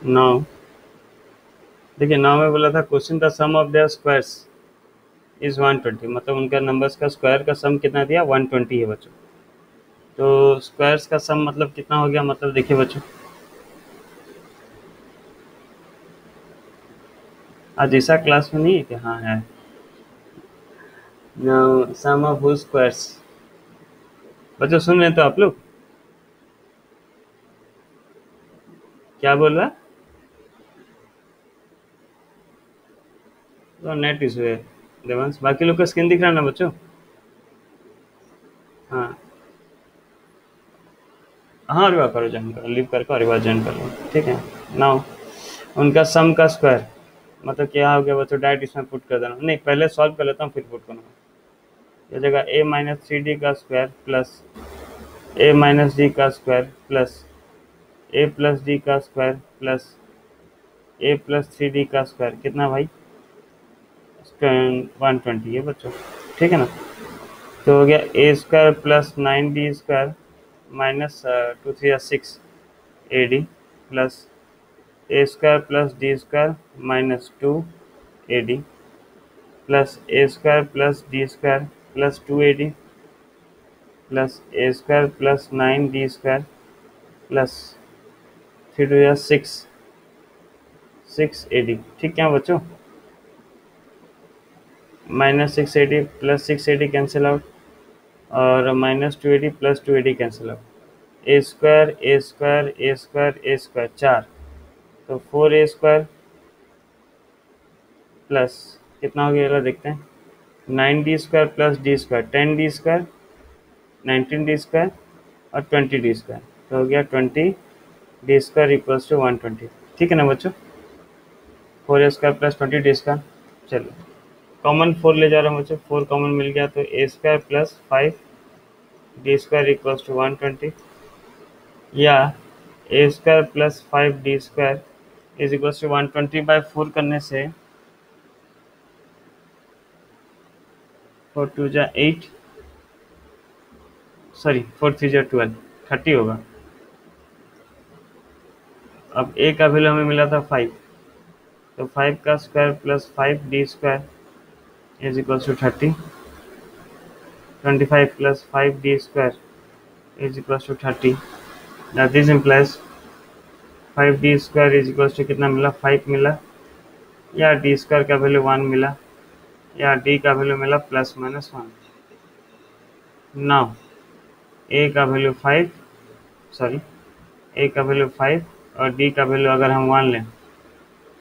नौ देखिए, 9 में बोला था question the sum of their squares is 120, मतलब उनका नंबर्स का स्क्वायर का सम कितना दिया? 120 है बच्चों। तो स्क्वायर्स का सम मतलब कितना हो गया, मतलब देखिए बच्चों, आज ऐसा क्लास में नहीं है कि हाँ है। Now sum of whole squares, बच्चों सुन रहे हैं तो आप लोग क्या बोल रहा है? तो नेट इशू है देवांश, बाकी लोग का स्क्रीन दिख रहा है ना बच्चों? हाँ हाँ, रिवा करो, ज्वाइन करो, लीव करके और रिवा ज्वाइन कर लो, ठीक है। नाउ उनका सम का स्क्वायर मतलब क्या हो गया बच्चों, डायरेक्ट इसमें पुट कर देना, नहीं पहले सॉल्व कर लेता हूँ फिर पुट करूँगा। ये जगह a माइनस थ्री डी का square plus a minus d का square plus a plus d का square plus a plus three d का स्क्वायर कितना भाई, 120 है बच्चों, ठीक है ना। तो हो गया a square plus 9d² minus 2 3 6 AD plus a square plus d² minus 2 AD plus a square plus d² plus 2 AD plus a square plus 9d² plus 3 2 6 ठीक है बच्चों। Minus 6 AD plus 6 AD cancel out और minus 2 AD plus 2 AD cancel out, a square a square a square a square 4, तो 4 A² plus कितना हो गया देखते हैं, 9d² plus d² 10d², 19d² और 20d², तो हो गया 20d² इक्वल्स टू 120, ठीक है ना बच्चों। 4A² प्लस 20d², चलो कॉमन 4 ले जा रहा हूँ बच्चों, 4 कॉमन मिल गया तो A² plus 5d² equals to 120, या A² plus 5d² is equals to 120/4 करने से 4 2 जा 8, सॉरी 4 3 जा 12, 30 होगा। अब ए का वैल्यू हमें मिला था 5, तो 5 का square plus 5d² is equals to 30, 25 plus 5d² is equals to 30, now this implies 5d² is equals to कितना मिला, 5 मिला, या d² का वैल्यू 1 मिला, या d का वैल्यू मिला प्लस माइनस 1। नाउ ए का वैल्यू 5, सॉरी ए का वैल्यू 5 और डी का वैल्यू अगर हम 1 लें,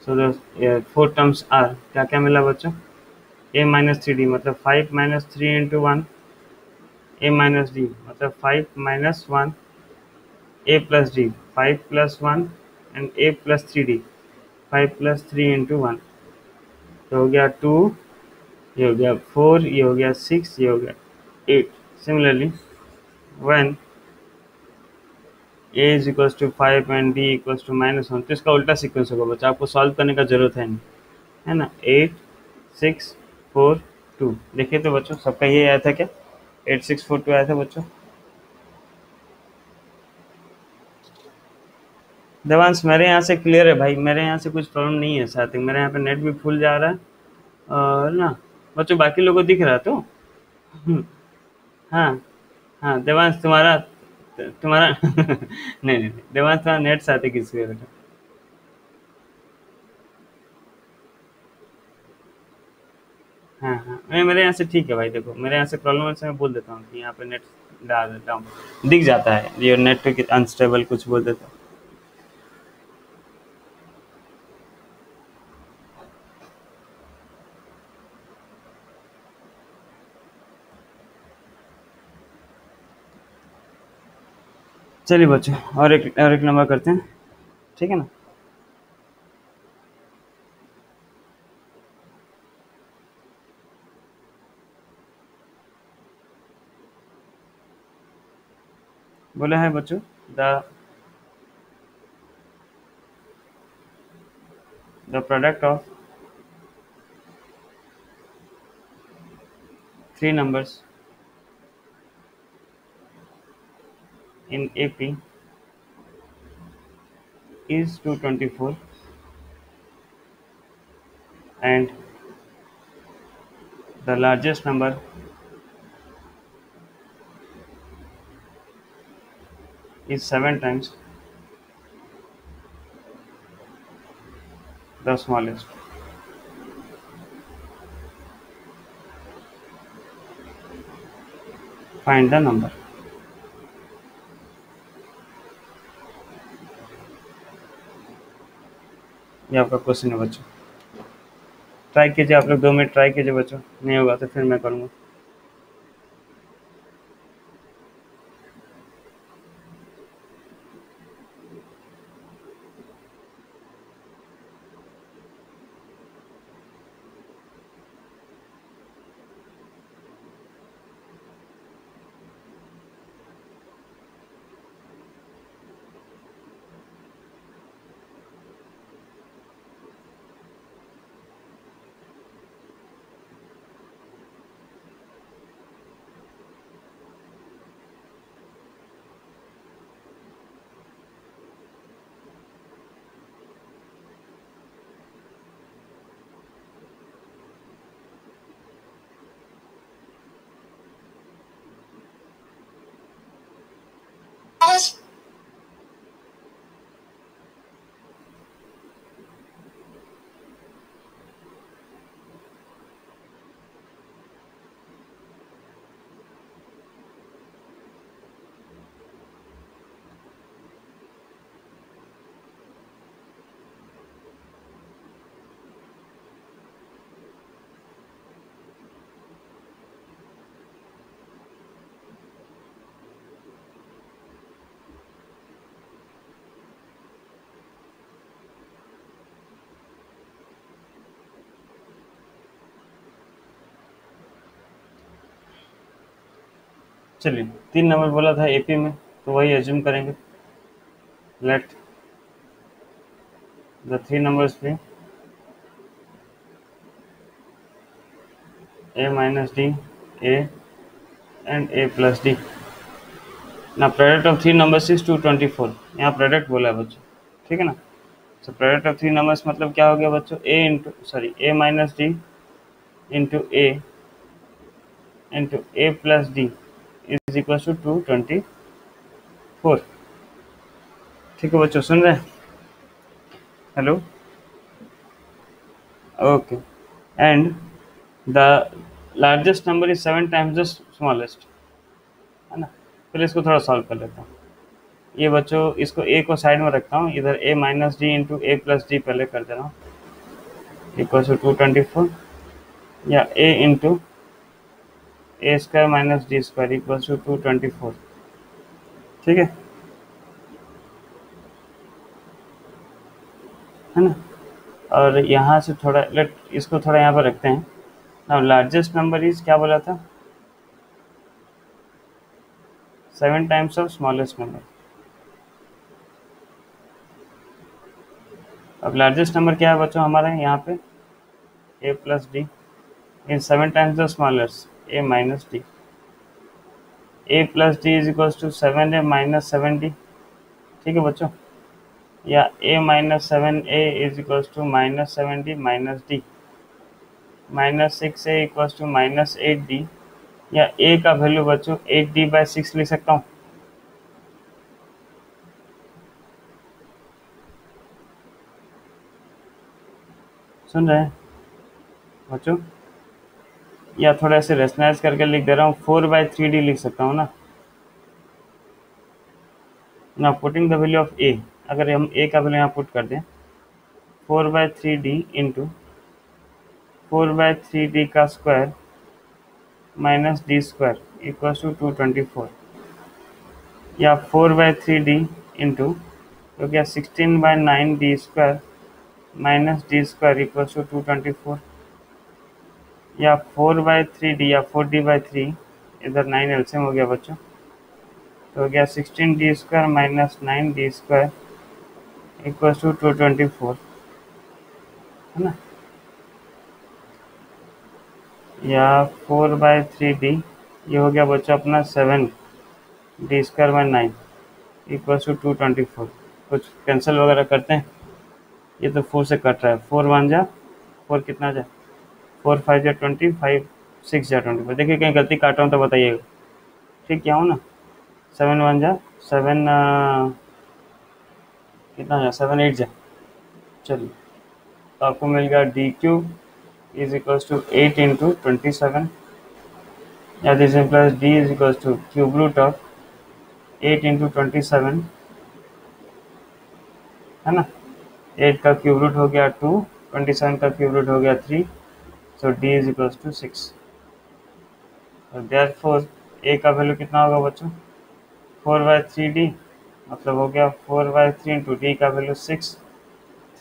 सो द 4 टर्म्स आर, क्या क्या मिला बच्चों, a माइनस 3d मतलब 5 minus 3 into 1, a minus D मतलब 5 minus 1, a plus D 5 plus 1 and a plus 3d 5 plus 3 into 1, तो हो गया 2, ये हो गया 4, ये हो गया 6, ये हो गया 8। Similarly when a is equals to 5 and d equals to -1, तो इसका उल्टा सीक्वेंस होगा बच्चा, आपको सॉल्व करने का जरूरत है नहीं, है ना। 8 6 4 2, देखिए तो बच्चों सबका ये आया था क्या, 8 6 4 2 आया था बच्चों। देवांश मेरे यहाँ से क्लियर है भाई, मेरे यहाँ से कुछ प्रॉब्लम नहीं है, साथ ही मेरे यहाँ पे नेट भी फुल जा रहा है और ना बच्चों बाकी लोगों को दिख रहा तो हाँ हाँ, देवांश तुम्हारा तुम्हारा नहीं नहीं देवांश तुम्हारा नेट साथ ही किसी है बेटा। हाँ हाँ, नहीं मेरे यहाँ से ठीक है भाई, देखो मेरे यहाँ से प्रॉब्लम है, मैं बोल देता हूँ कि यहाँ पे नेट डाल देता हूँ, दिख जाता है ये नेट अनस्टेबल कुछ बोल देता हूँ। चलिए बच्चों और एक नंबर करते हैं, ठीक है ना। बोला है बच्चों, the product of 3 numbers in AP is 224 and the largest number is 7 times the smallest. Find the number. ये आपका क्वेश्चन है बच्चों, ट्राई कीजिए आप लोग, 2 मिनट ट्राई कीजिए बच्चों, नहीं होगा तो फिर मैं करूँगा। चलिए 3 नंबर बोला था एपी में, तो वही एज्यूम करेंगे। Let the 3 numbers be a minus d, a and a plus d. Now product of 3 numbers is 224. यहाँ प्रोडक्ट बोला है बच्चों, ठीक है ना। तो प्रोडक्ट ऑफ 3 numbers मतलब क्या हो गया बच्चों, a minus d into a into a plus d is equal to 224। ठीक है बच्चों, सुन रहे हैं? Hello, okay. And the largest number is 7 times the smallest, है ना। फिर इसको थोड़ा सॉल्व कर लेता हूँ। ये बच्चों इसको a को साइड में रखता हूँ, इधर a minus d into A plus D पहले कर दे रहा हूँ, इक्वल टू 224, या a into a square minus d square equal to 224। ठीक है ना। और यहाँ से थोड़ा लेट इसको थोड़ा यहाँ पर रखते हैं। नाउ लार्जेस्ट नंबर इज क्या बोला था, 7 times ऑफ स्मॉलेस्ट नंबर। अब लार्जेस्ट नंबर क्या है बच्चों हमारा यहाँ पे, a plus d in 7 times the smallest a minus d, a plus d is equal to 7a minus 7d। ठीक है बच्चों, या a minus 7a is equal to minus 7d minus d, minus 6a equal to minus 8d, या a का value बच्चों 8d/6 लिख सकता हूँ। सुन रहे हैं बच्चों, या थोड़ा ऐसे रेशनलाइज करके लिख दे रहा हूँ, 4/3d लिख सकता हूँ ना। ना putting the value of a, अगर हम a का वैल्यू यहाँ पुट कर दें, 4/3d इंटू 4/3d का square minus d square equal to 224, या 4/3d इंटू तो क्या 16/9d square minus d square equal to 224, या 4/3d या 4d/3, इधर 9 एलसीएम हो गया बच्चों, तो हो गया 16d square minus 9d square equal to 224, है ना। या 4/3d ये हो गया बच्चों अपना 7d square by 9 equal to 224। कुछ कैंसिल वगैरह करते हैं, ये तो 4 से कट रहा है, 4 1 जा 4 कितना जाए, 4 5 जा 20, 5 6 जा 24। देखिए कहीं गलती काट रहा हूँ तो बताइएगा, ठीक क्या हूँ ना। 7 1 जा 7 कितना है 7 8 जा। चलिए तो आपको मिल गया d cube is equals to 8 into 27 या this implies d is equals to cube root of 8 into 27 है ना। 8 का क्यूब रूट हो गया 2, 27 का क्यूब रूट हो गया 3, so d is equals to 6। Therefore a का वैल्यू कितना होगा बच्चों 4/3d, मतलब हो गया 4/3 इंटू डी का वैल्यू 6,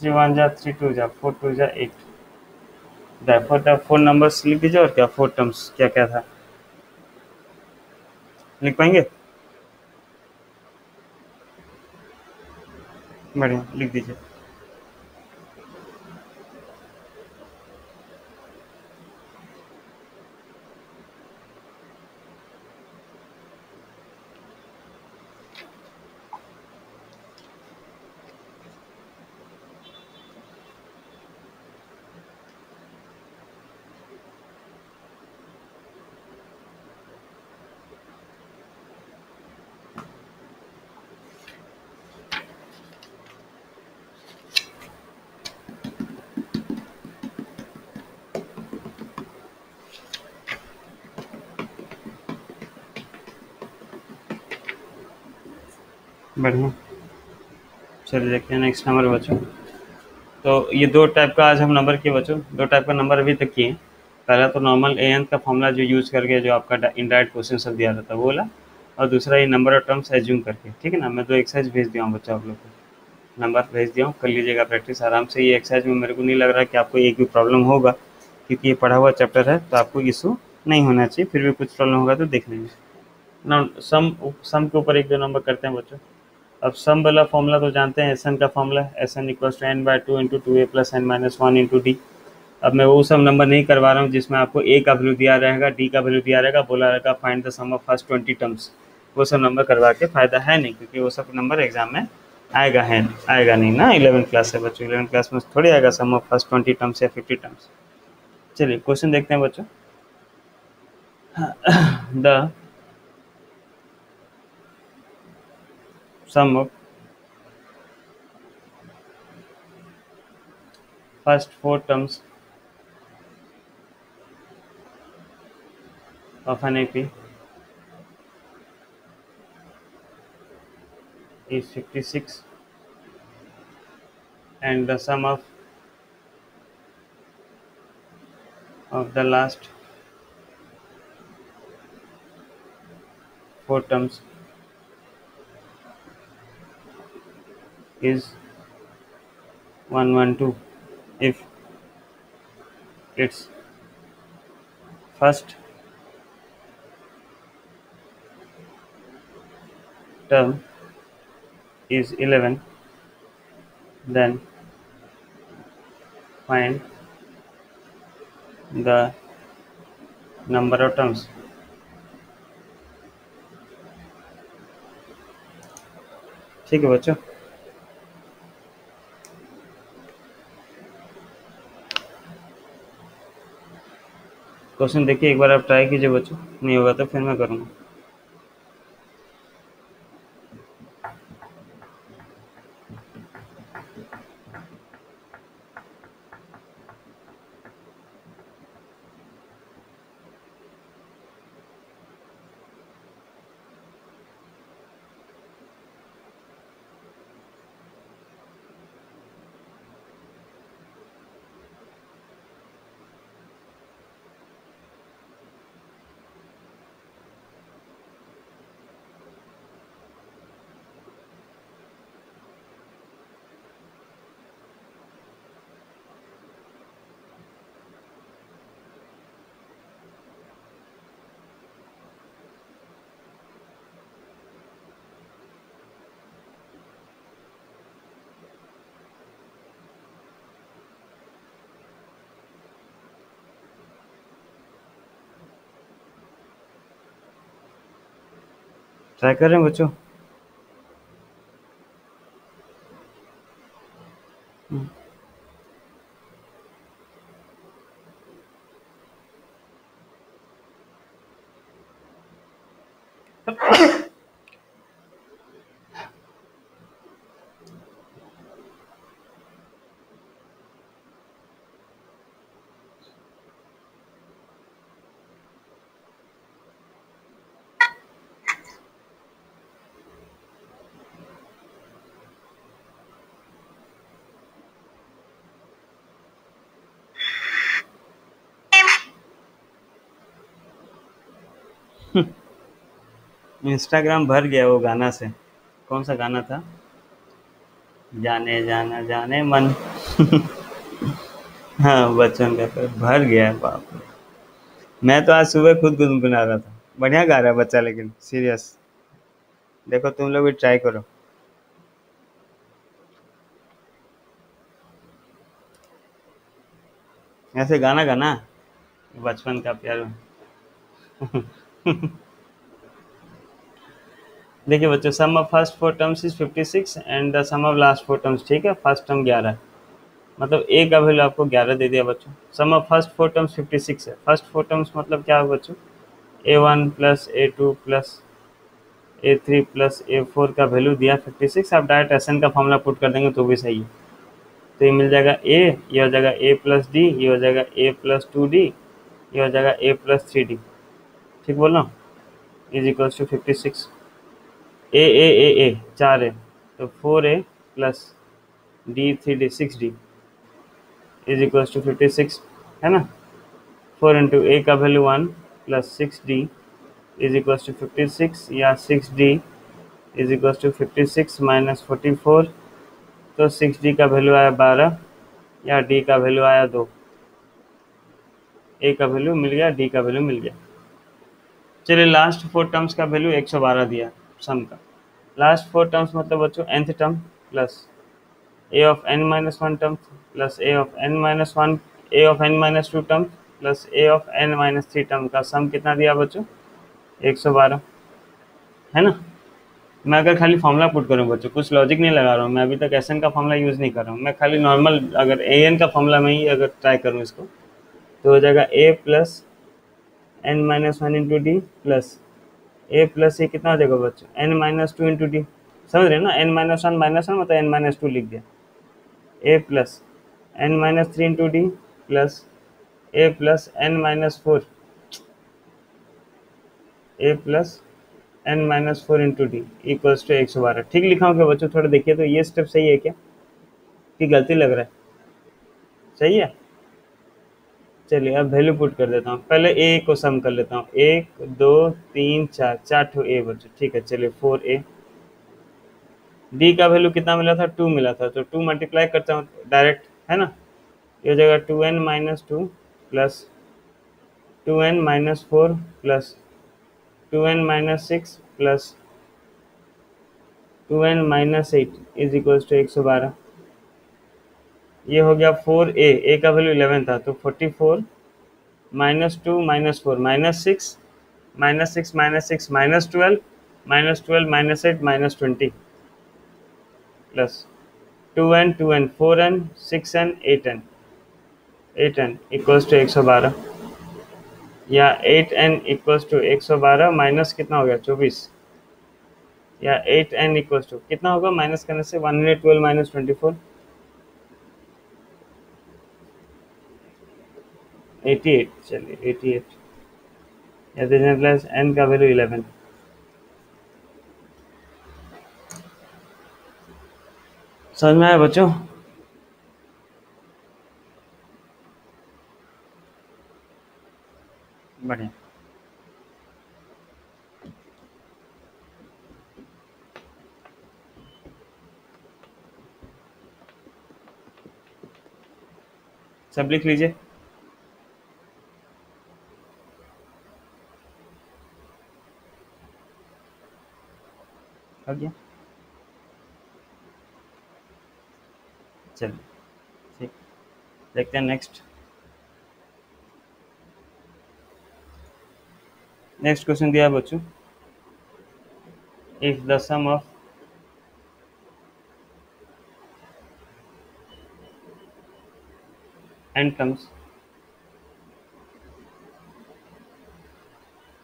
3 1 जा 3 2 जा 4 2 जा 8। देयरफॉर द 4 नंबर्स लिख दीजिए और क्या 4 टर्म्स क्या क्या था लिख पाएंगे। बढ़िया लिख दीजिए। बढ़िया चलिए देखते हैं नेक्स्ट नंबर बच्चों। तो ये दो टाइप का आज हम नंबर किए बच्चों, दो टाइप का नंबर अभी तक किए। पहला तो नॉर्मल एन का फॉर्मूला जो यूज़ करके जो आपका इनडायरेक्ट क्वेश्चन सब दिया रहता है वो वाला, और दूसरा ये नंबर ऑफ टर्म्स एज्यूम करके, ठीक है ना। मैं दो एक्सरसाइज भेज दिया हूँ बच्चों आप लोग को, नंबर भेज दिया हूँ, कर लीजिएगा प्रैक्टिस आराम से। ये एक्सरसाइज में मेरे को नहीं लग रहा कि आपको एक भी प्रॉब्लम होगा, क्योंकि ये पढ़ा हुआ चैप्टर है तो आपको इशू नहीं होना चाहिए। फिर भी कुछ प्रॉब्लम होगा तो देख लेंगे ना। सम के ऊपर एक दो नंबर करते हैं बच्चों। अब सम वाला फॉर्मूला तो जानते हैं, एस एन का formula s n equals to n by two into two a plus n minus one into d. अब मैं वो सब नंबर नहीं करवा रहा हूँ जिसमें आपको ए का वैल्यू दिया रहेगा, डी का वैल्यू दिया रहेगा, बोला रहेगा find the sum of first 20 terms. वो सब नंबर करवा के फायदा है नहीं, क्योंकि वो सब नंबर एग्जाम में आएगा नहीं ना। 11th क्लास है बच्चों, 11th क्लास में थोड़ी आएगा सम ऑफ फर्स्ट 20 टर्म्स या 50 टर्म्स। चलिए क्वेश्चन देखते हैं बच्चों। The sum of first 4 terms of an AP is 56 and the sum of the last 4 terms is 112 if its first term is 11, then find the number of terms। ठीक है बच्चों, question देखिए एक बार आप ट्राई कीजिए बच्चों, नहीं होगा तो फिर मैं करूँगा। ट्राई कर रहे हैं बच्चों। इंस्टाग्राम भर गया वो गाना से। कौन सा गाना था? जाने जाना जाने मन। हाँ, बच्चन का तो भर गया है, बाप रे। मैं तो आज सुबह खुद गुनगुना रहा था। बढ़िया गा रहा है बच्चा, लेकिन सीरियस। देखो तुम लोग भी ट्राई करो। ऐसे गाना गाना, बचपन का प्यार। देखिए बच्चों, sum of first four terms is 56 and the sum of last four terms, ठीक है, फर्स्ट टर्म 11 है, मतलब ए का वैल्यू आपको 11 दे दिया बच्चों। Sum of first four terms 56 है। फर्स्ट फोर टर्म्स मतलब क्या होगा बच्चों? A1 plus A2 plus A3 plus A4 का वैल्यू दिया 56। आप डायरेक्ट एस एन का फॉर्मूला पुट कर देंगे तो भी सही है। तो ये मिल जाएगा ए, ये हो जाएगा ए प्लस डी, ये हो जाएगा ए प्लस 2D, ये हो जाएगा ए प्लस 3D। ठीक बोल रहा हूँ? Is equals to 56। ए 4 है, तो 4A plus D 3D 6D is equals to 56, है ना। 4 इंटू ए का value 1 plus 6D is equals to 56, या 6D is equals to 56 minus 44। तो 6D का वैल्यू आया 12, या D का वैल्यू आया 2। ए का वैल्यू मिल गया, डी का वैल्यू मिल गया। चलिए लास्ट फोर टर्म्स का वैल्यू 112 दिया सम का। लास्ट फोर टर्म्स मतलब बच्चों nth term plus A of n minus one term plus A of n minus one, A of n minus two term plus A of n minus three term का सम कितना दिया बच्चों? 112, है ना। मैं अगर खाली फॉर्मूला पुट करूँ बच्चों, कुछ लॉजिक नहीं लगा रहा हूँ, मैं अभी तक एस एन का फॉर्मूला यूज़ नहीं कर रहा हूँ, मैं खाली नॉर्मल अगर ए एन का फॉर्मूला में ही अगर ट्राई करूँ इसको, तो हो जाएगा a plus n minus one into d plus a plus a कितना हो जाएगा बच्चों? N minus two into d. समझ रहे हैं ना, एन माइनस वन मतलब एन माइनस टू लिख दिया। A plus n minus three into d plus a plus n minus four, a plus n minus four into d equals to 112। ठीक लिखा हूँ क्या बच्चों? थोड़ा देखिए तो ये स्टेप सही है क्या, कि गलती लग रहा है? सही है। चलिए अब वैल्यू पुट कर देता हूँ, पहले ए को सम कर लेता हूँ। 1 2 3 4, 4 ठो ए बच्चों, ठीक है। चलिए 4A। डी का वैल्यू कितना मिला था? 2 मिला था, तो 2 मल्टीप्लाई करता हूँ डायरेक्ट, है ना। ये हो जाएगा 2n minus two plus 2n minus four plus 2n minus six plus 2n minus eight is equals to 112। ये हो गया 4A, ए का वैल्यू 11 था, तो 44 minus two minus four minus six minus six minus six minus 12 minus eight minus 20 plus 2n 2n 4n 6n 8n equals to 112, या 8n equals to 112 minus कितना हो गया? 24, या 8n इक्वल्स टू कितना होगा माइनस करने से? 112 माइनस 24, 88। चलिए 88, या देने प्लस n का वैल्यू 11। समझ में आया बच्चों? बढ़िया। सब लिख लीजिए। हो गया? चलिए ठीक, देखते हैं नेक्स्ट। नेक्स्ट क्वेश्चन दिया है बच्चों, if the sum of n terms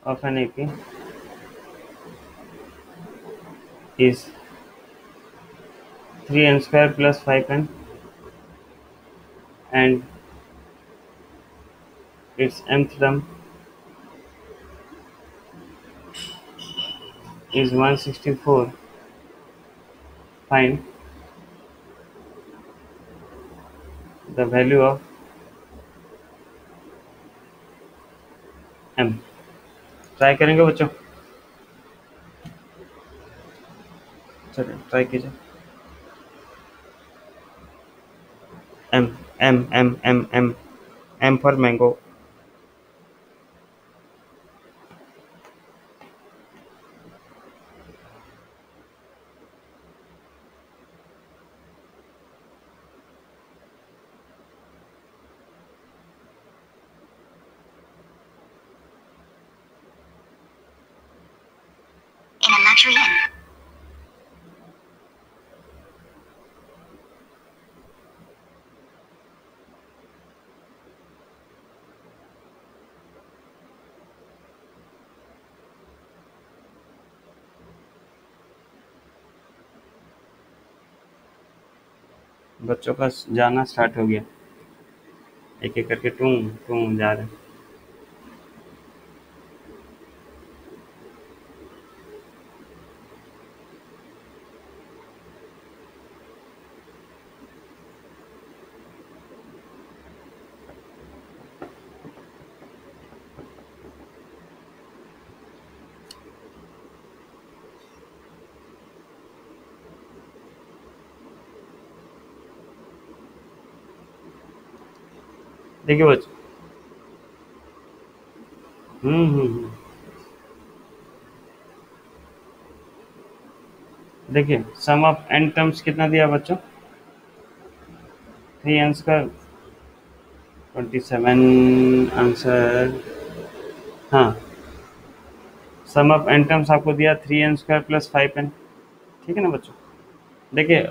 of an AP is 3n square plus 5n and its nth term is 164, find the value of m। Try करेंगे बच्चों? चलिए ट्राई कीजिए। M M M M M M for mango. In a luxury inn. बच्चों का जाना start हो गया, एक एक करके टूं टूं जा रहे हैं। देखिए बच्चों, हम्म, देखिए सम ऑफ एन टर्म्स कितना दिया बच्चों? 3n square 27 answer. हाँ, सम ऑफ एन टर्म्स आपको दिया 3n स्क्वायर प्लस 5n। ठीक है ना बच्चों? देखिए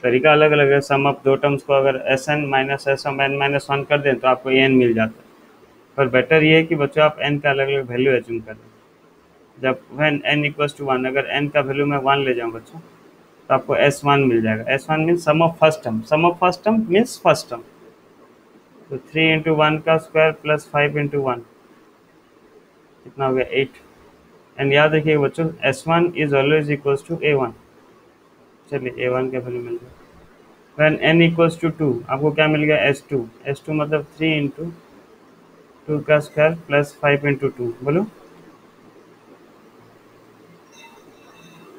तरीका अलग अलग है। सम ऑफ दो टर्म्स को अगर Sn minus S N minus 1 कर दें तो आपको an मिल जाता है, पर बेटर ये है कि बच्चों आप n का अलग अलग वैल्यू एज्यूम कर दें। जब when n इक्वल्स टू 1, अगर n का वैल्यू मैं 1 ले जाऊँ बच्चों तो आपको S1 मिल जाएगा। S1 means sum of first term, sum of first term means first term. तो 3 इंटू 1 का स्क्वायर प्लस 5 इंटू 1 कितना हो गया 8। एंड याद रखिएगा बच्चों, S1 is always equals to A1। चलिए A1 का वैल्यू मिल गया। when n इक्वल्स टू 2 आपको क्या मिल गया? S2। S2 मतलब 3 इंटू 2 का स्क्वायर प्लस 5 इंटू 2। बोलो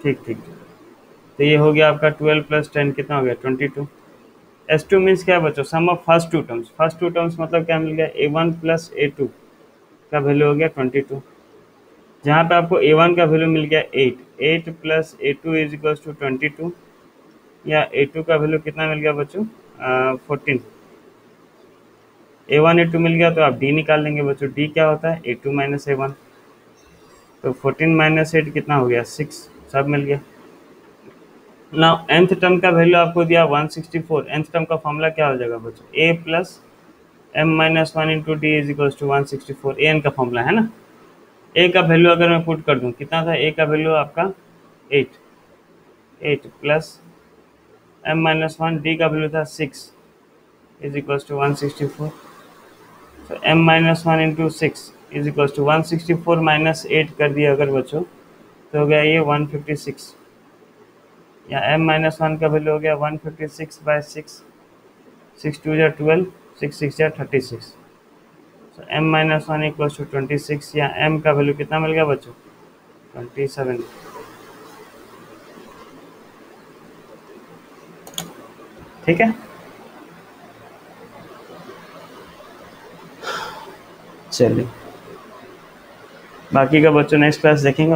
ठीक ठीक। तो ये हो गया आपका 12 प्लस 10 कितना हो गया? 22। S2 मीन्स क्या है बच्चों? Sum of first two terms. First two terms मतलब क्या मिल गया? A1 प्लस A2 का वैल्यू हो गया 22। जहाँ पे आपको A1 का वैल्यू मिल गया 8 plus A2 is equal to 22, या A2 का वैल्यू कितना मिल गया बच्चों? 14। A1 A2 मिल गया तो आप D निकाल लेंगे बच्चों। D क्या होता है? A2 minus A1। तो 14 माइनस 8 कितना हो गया? 6। सब मिल गया। नाउ nth टर्म का वैल्यू आपको दिया 164। nth टर्म का फॉर्मूला क्या हो जाएगा बच्चों? A plus m minus 1 into D is equal to 164। an का फॉर्मूला है ना। a का वैल्यू अगर मैं पुट कर दूं, कितना था? a का वैल्यू आपका 8 प्लस m माइनस 1, डी का वैल्यू था 6 इज इक्वल टू 164। तो m minus 1 into 6 is equal to 164 minus 8 कर दिया अगर बच्चों तो हो गया ये 156, या m माइनस 1 का वैल्यू हो गया 156 बाय 6। 6 2 जा 12, 6 6 जा 36। तो m माइनस 1 इक्वल टू 26, या m का वैल्यू कितना मिल गया बच्चों? 27। ठीक है, चलिए बाकी का बच्चों नेक्स्ट क्लास देखेंगे।